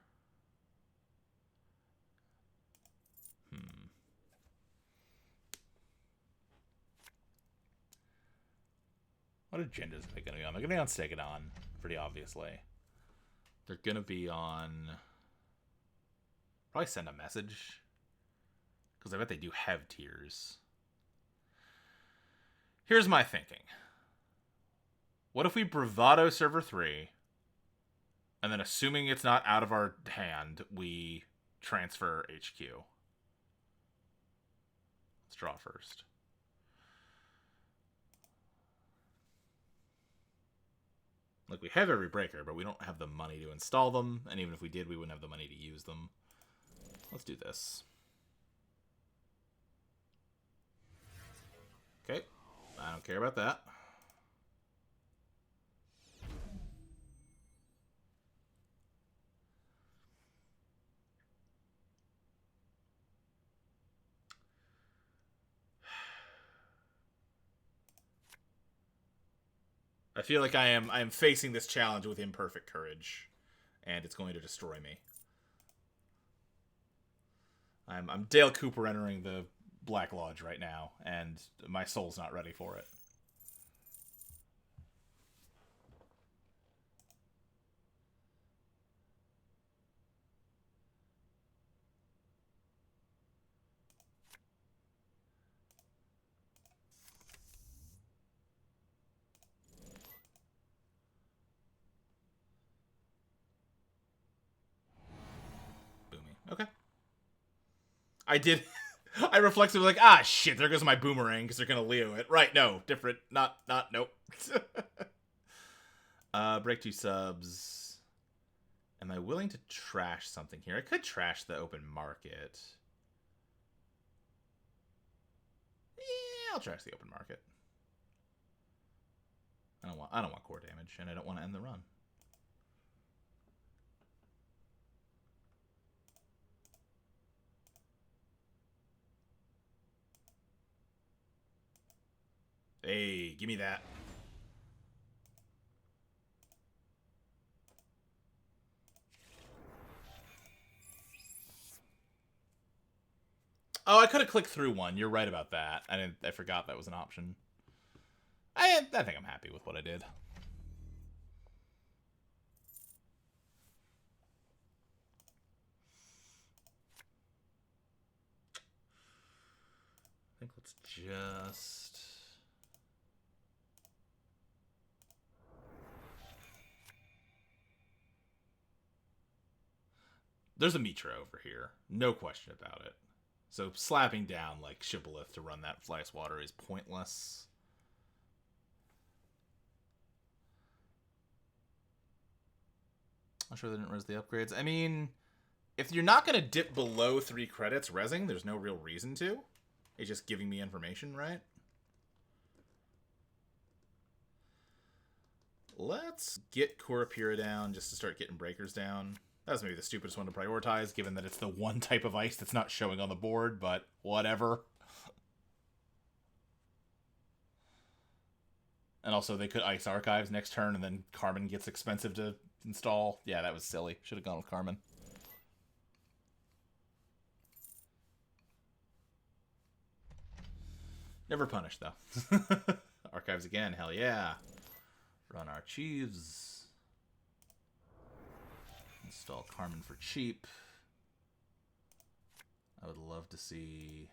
What agendas are they going to be on? They're going to be on Stegadon, pretty obviously. They're going to be on... Probably send a message. Because I bet they do have tiers. Here's my thinking. What if we Bravado Server 3, and then assuming it's not out of our hand, we transfer HQ? Let's draw first. Like, we have every breaker, but we don't have the money to install them. And even if we did, we wouldn't have the money to use them. Let's do this. Okay. I don't care about that. I feel like I am facing this challenge with imperfect courage, and it's going to destroy me. I'm Dale Cooper entering the Black Lodge right now, and my soul's not ready for it. Boomy. Okay. I did. I reflexively like, ah, shit, there goes my boomerang because they're gonna Leo it. Right? No, different. Not. Nope. Break 2 subs. Am I willing to trash something here? I could trash the open market. Yeah, I'll trash the open market. I don't want core damage, and I don't want to end the run. Hey, give me that. Oh, I could have clicked through one. You're right about that. I forgot that was an option. I think I'm happy with what I did. I think let's just... There's a Mitra over here. No question about it. So slapping down like Shibboleth to run that Fly Swatter is pointless. I'm sure they didn't res the upgrades. I mean, if you're not going to dip below 3 credits resing, there's no real reason to. It's just giving me information, right? Let's get Kurapira down just to start getting breakers down. That was maybe the stupidest one to prioritize, given that it's the one type of ice that's not showing on the board, but whatever. And also, they could ice archives next turn, and then Carmen gets expensive to install. Yeah, that was silly. Should have gone with Carmen. Never punished, though. Archives again, hell yeah. Run our Chiefs. Install Carmen for cheap. I would love to see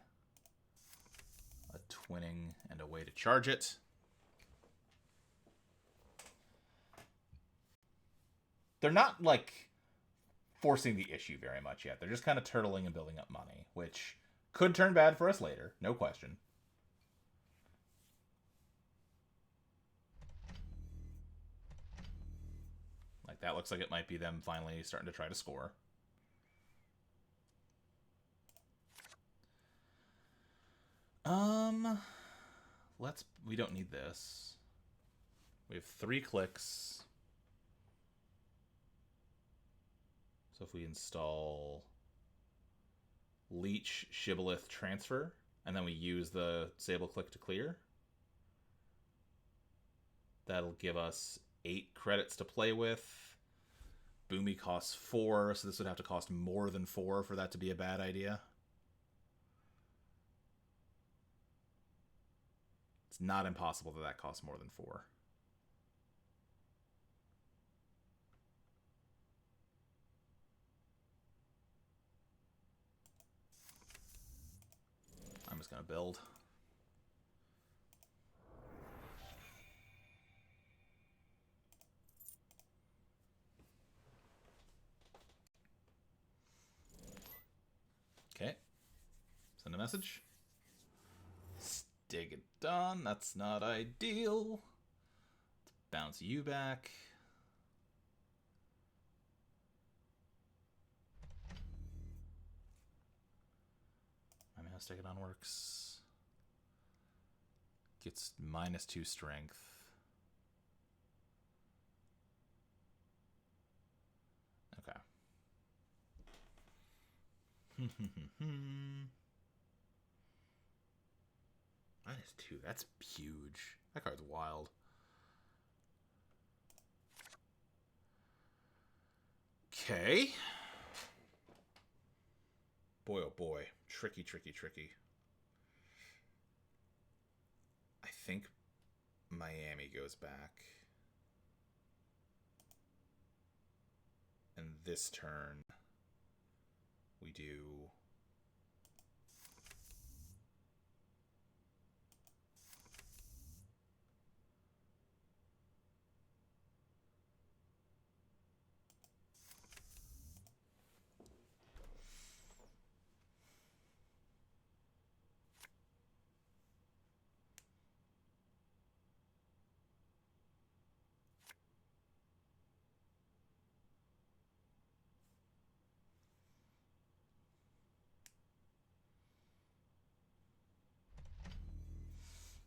a twinning and a way to charge it. They're not, like, forcing the issue very much yet. They're just kind of turtling and building up money, which could turn bad for us later, no question. Like, that looks like it might be them finally starting to try to score. We don't need this. We have 3 clicks. So if we install Leech, Shibboleth, Transfer, and then we use the Sable click to clear, that'll give us 8 credits to play with. Boomy costs 4, so this would have to cost more than 4 for that to be a bad idea. It's not impossible that that costs more than 4. I'm just going to build. Okay. Send a message. Dig it done. That's not ideal. Let's bounce you back. My mouse take it on works. Gets -2 strength. Okay. -2. That's huge. That card's wild. Okay. Boy, oh boy. Tricky, tricky, tricky. I think Miami goes back. And this turn, we do...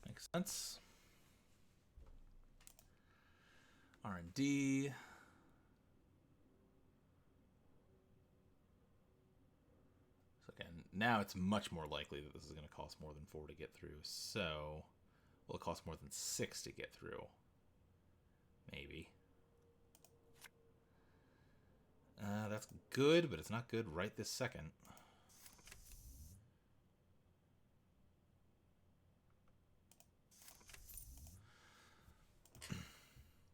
Makes sense. R&D. So again, now it's much more likely that this is going to cost more than 4 to get through. So, will it cost more than 6 to get through? Maybe. That's good, but it's not good right this second.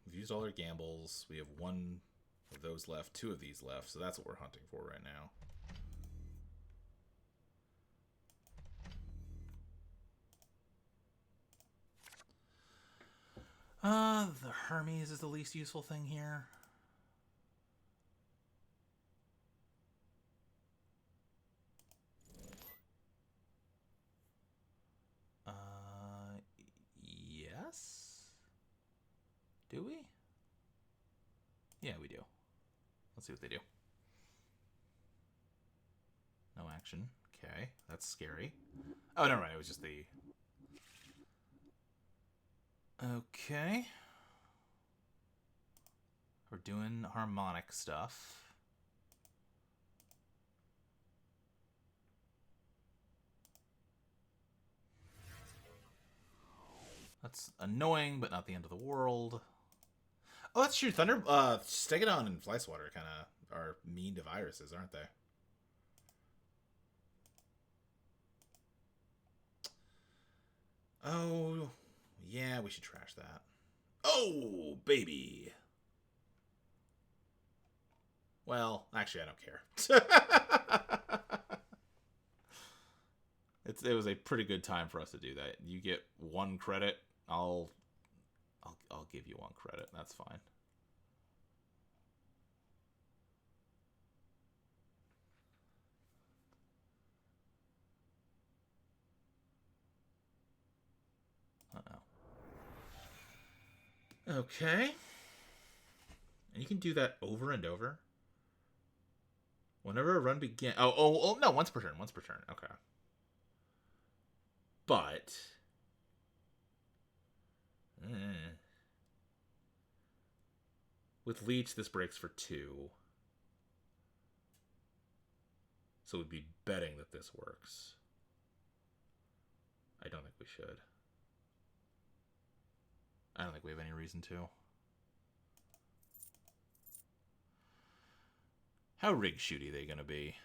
We've used all our gambles. We have 1 of those left, 2 of these left, so that's what we're hunting for right now. The Hermes is the least useful thing here. Yes? Do we? Yeah, we do. Let's see what they do. No action. Okay, that's scary. Oh, never mind. It was just the... Okay. We're doing harmonic stuff. That's annoying, but not the end of the world. Oh, that's true. Thunder, Stegodon and Flyswatter kind of are mean to viruses, aren't they? Oh, yeah, we should trash that. Oh, baby. Well, actually, I don't care. It was a pretty good time for us to do that. You get 1 credit. I'll give you 1 credit. That's fine. Okay. And you can do that over and over. Whenever a run begins... Oh, no, once per turn. Once per turn. Okay. But... With Leech, this breaks for 2. So we'd be betting that this works. I don't think we should. I don't think we have any reason to. How rig shooty are they going to be?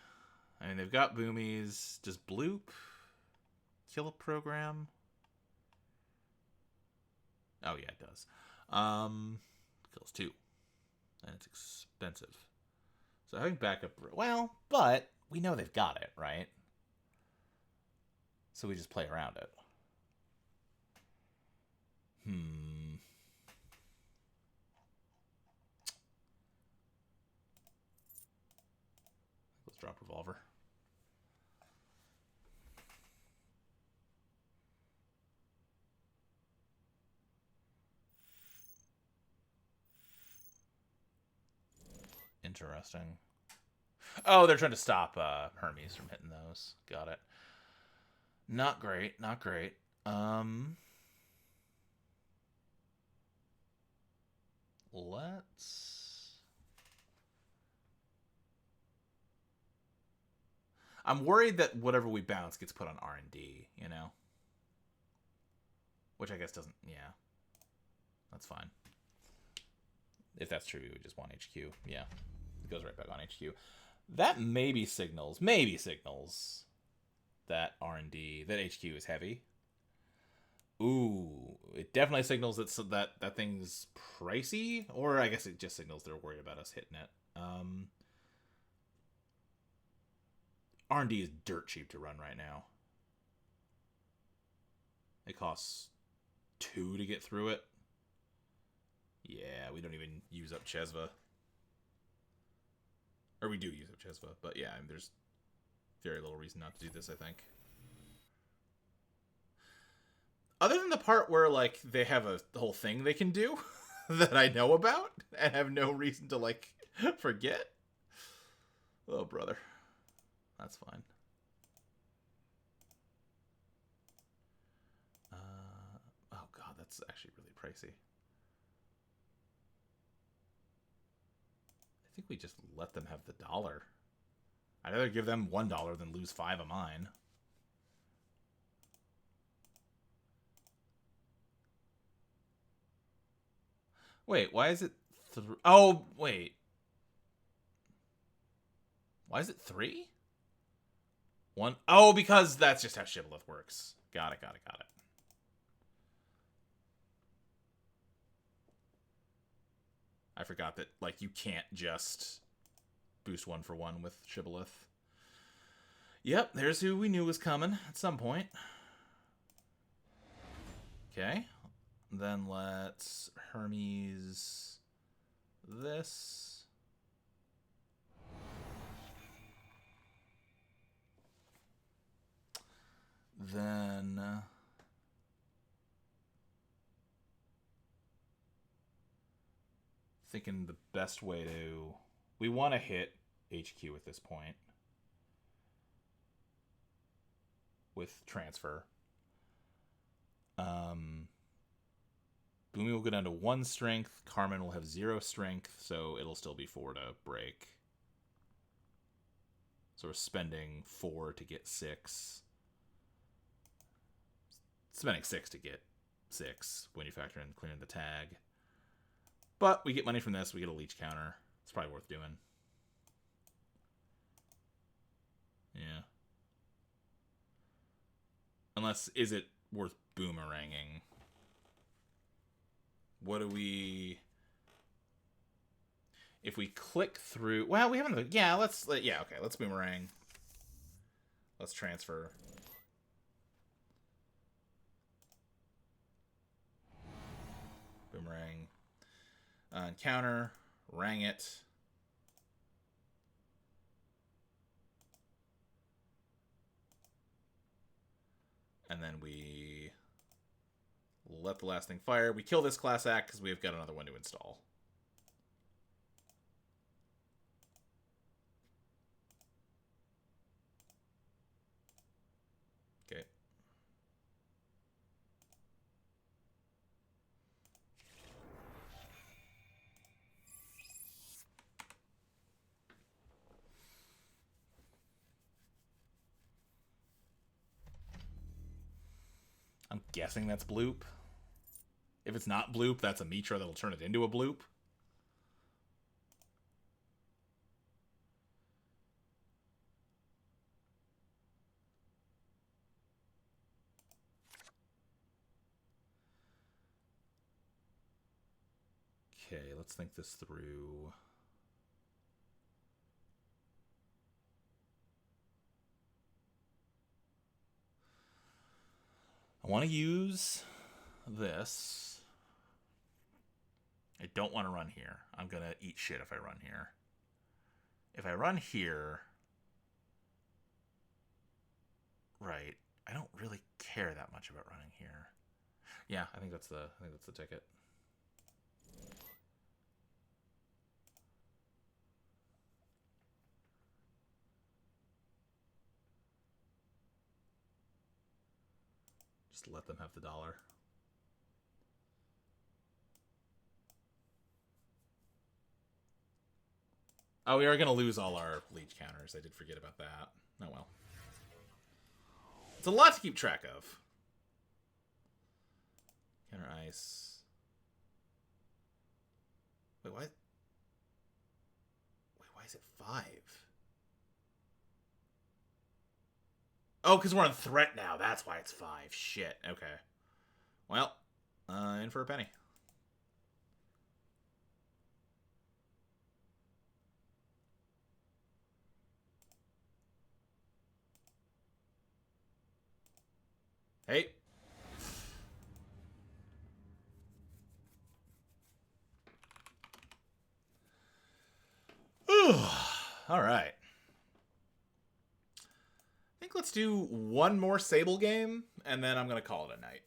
I mean, they've got boomies. Does Bloop kill a program? Oh, yeah, it does. Kills 2. And it's expensive. So having backup... Well, but we know they've got it, right? So we just play around it. Let's drop Revolver. Interesting. Oh, they're trying to stop Hermes from hitting those. Got it. Not great. Not great. Let's... I'm worried that whatever we bounce gets put on R&D, you know? Which I guess doesn't... Yeah. That's fine. If that's true, we would just want HQ. Yeah. goes right back on HQ. That maybe signals that R&D, that HQ is heavy. Ooh, it definitely signals that thing's pricey, or I guess it just signals they're worried about us hitting it. R&D is dirt cheap to run right now. It costs 2 to get through it. Yeah, we don't even use up Chesva. Or we do use up Chesva, but yeah, I mean, there's very little reason not to do this, I think. Other than the part where, like, they have a whole thing they can do that I know about and have no reason to, like, forget. Oh, brother. That's fine. Oh, God, that's actually really pricey. I think we just let them have the $1. I'd rather give them $1 than lose 5 of mine. Wait, why is it oh, wait. Why is it 3? 1? Oh, because that's just how Shibboleth works. Got it. I forgot that, like, you can't just boost 1 for 1 with Shibboleth. Yep, there's who we knew was coming at some point. Okay. Then let's Hermes this. Then thinking the best way to... We want to hit HQ at this point with transfer. Boomy will go down to 1 strength. Carmen will have 0 strength, so it'll still be 4 to break. So we're spending 4 to get 6. Spending 6 to get 6 when you factor in clearing the tag. But we get money from this. We get a leech counter. It's probably worth doing. Yeah. Unless, is it worth boomeranging? What do we... If we click through... Well, we haven't... Yeah, let's boomerang. Let's transfer. Boomerang. Counter. Rang it. And then we let the last thing fire. We kill this class act because we've got another one to install. Okay. I'm guessing that's bloop. If it's not bloop, that's a Mitra that'll turn it into a bloop. Okay, let's think this through. I want to use this. I don't want to run here. I'm going to eat shit if I run here. If I run here... Right. I don't really care that much about running here. Yeah, I think that's the ticket. Just let them have the $1. Oh, we are going to lose all our leech counters. I did forget about that. Oh well. It's a lot to keep track of. Counter ice. Wait, what? Wait, why is it 5? Oh, because we're on threat now. That's why it's 5. Shit. Okay. Well, in for a penny. Hey. All right. I think let's do one more Sable game, and then I'm going to call it a night.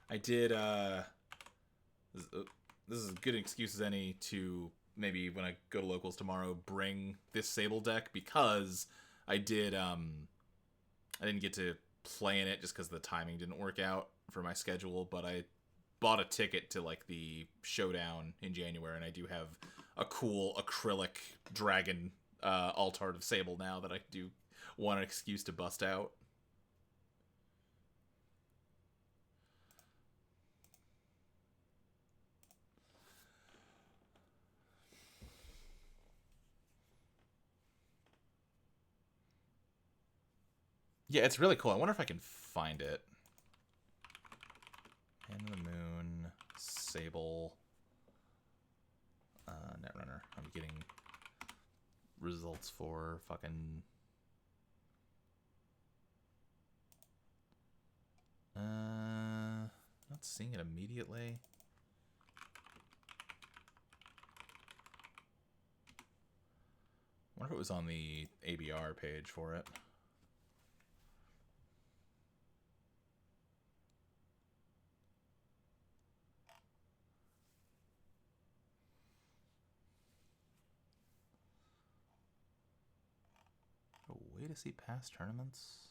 I did, this is as good an excuse as any to maybe when I go to locals tomorrow, bring this Sable deck, because I didn't get to play in it just because the timing didn't work out for my schedule, but I bought a ticket to like the showdown in January, and I do have a cool acrylic dragon Altart of Sable now that I do want an excuse to bust out. Yeah, it's really cool. I wonder if I can find it. Hand of the Moon, Sable, Netrunner. I'm getting results for fucking... not seeing it immediately. I wonder if it was on the ABR page for it. A way to see past tournaments?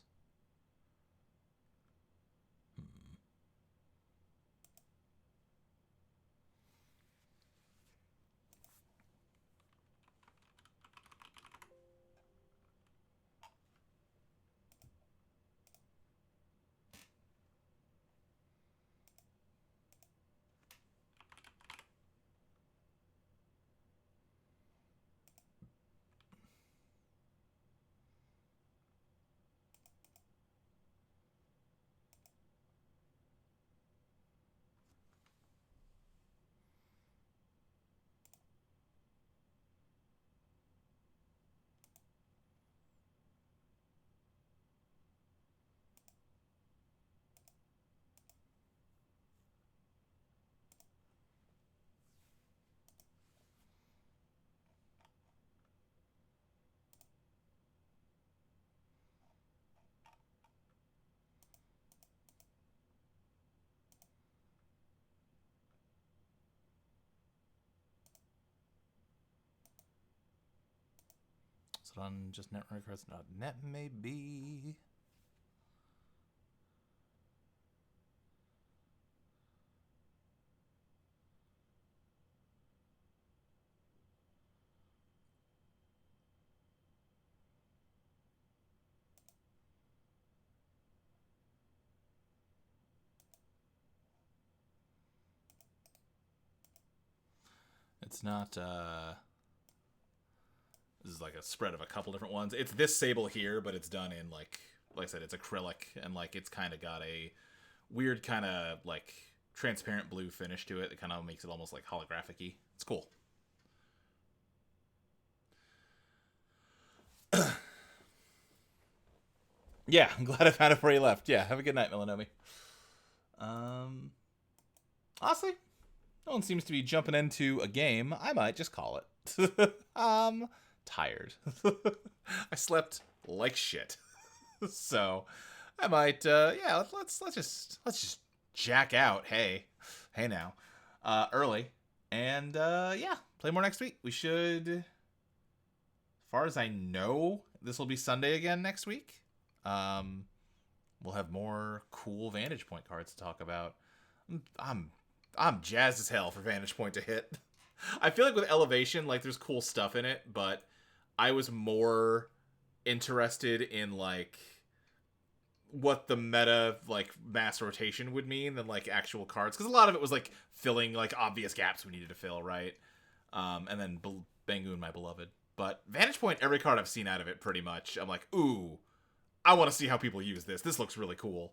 Is it on just netrunnercards.net maybe? It's not, this is like a spread of a couple different ones. It's this Sable here, but it's done in like I said, it's acrylic, and like it's kind of got a weird kind of like transparent blue finish to it that kind of makes it almost like holographic-y. It's cool. Yeah, I'm glad I found it before you left. Yeah, have a good night, Melanomi. Honestly, no one seems to be jumping into a game. I might just call it. I'm tired. I slept like shit. So I might yeah, let's just jack out. Hey now. Early. And yeah, play more next week. We should, as far as I know, this will be Sunday again next week. We'll have more cool Vantage Point cards to talk about. I'm jazzed as hell for Vantage Point to hit. I feel like with Elevation, like there's cool stuff in it, but I was more interested in like what the meta like mass rotation would mean than like actual cards, because a lot of it was like filling like obvious gaps we needed to fill, right? And then Bangoon, my beloved. But Vantage Point, every card I've seen out of it, pretty much, I'm like, ooh, I want to see how people use this. This looks really cool.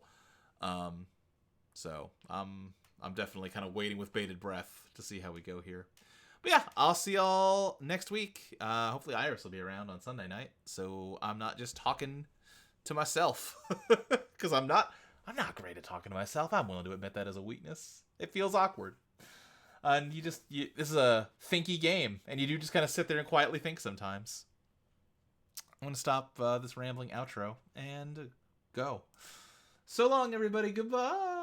So I'm definitely kind of waiting with bated breath to see how we go here. But yeah, I'll see y'all next week. Hopefully Iris will be around on Sunday night, so I'm not just talking to myself, because I'm not great at talking to myself. I'm willing to admit that as a weakness. It feels awkward, and this is a thinky game, and you do just kind of sit there and quietly think sometimes. I'm gonna stop this rambling outro and go. So long, everybody. Goodbye.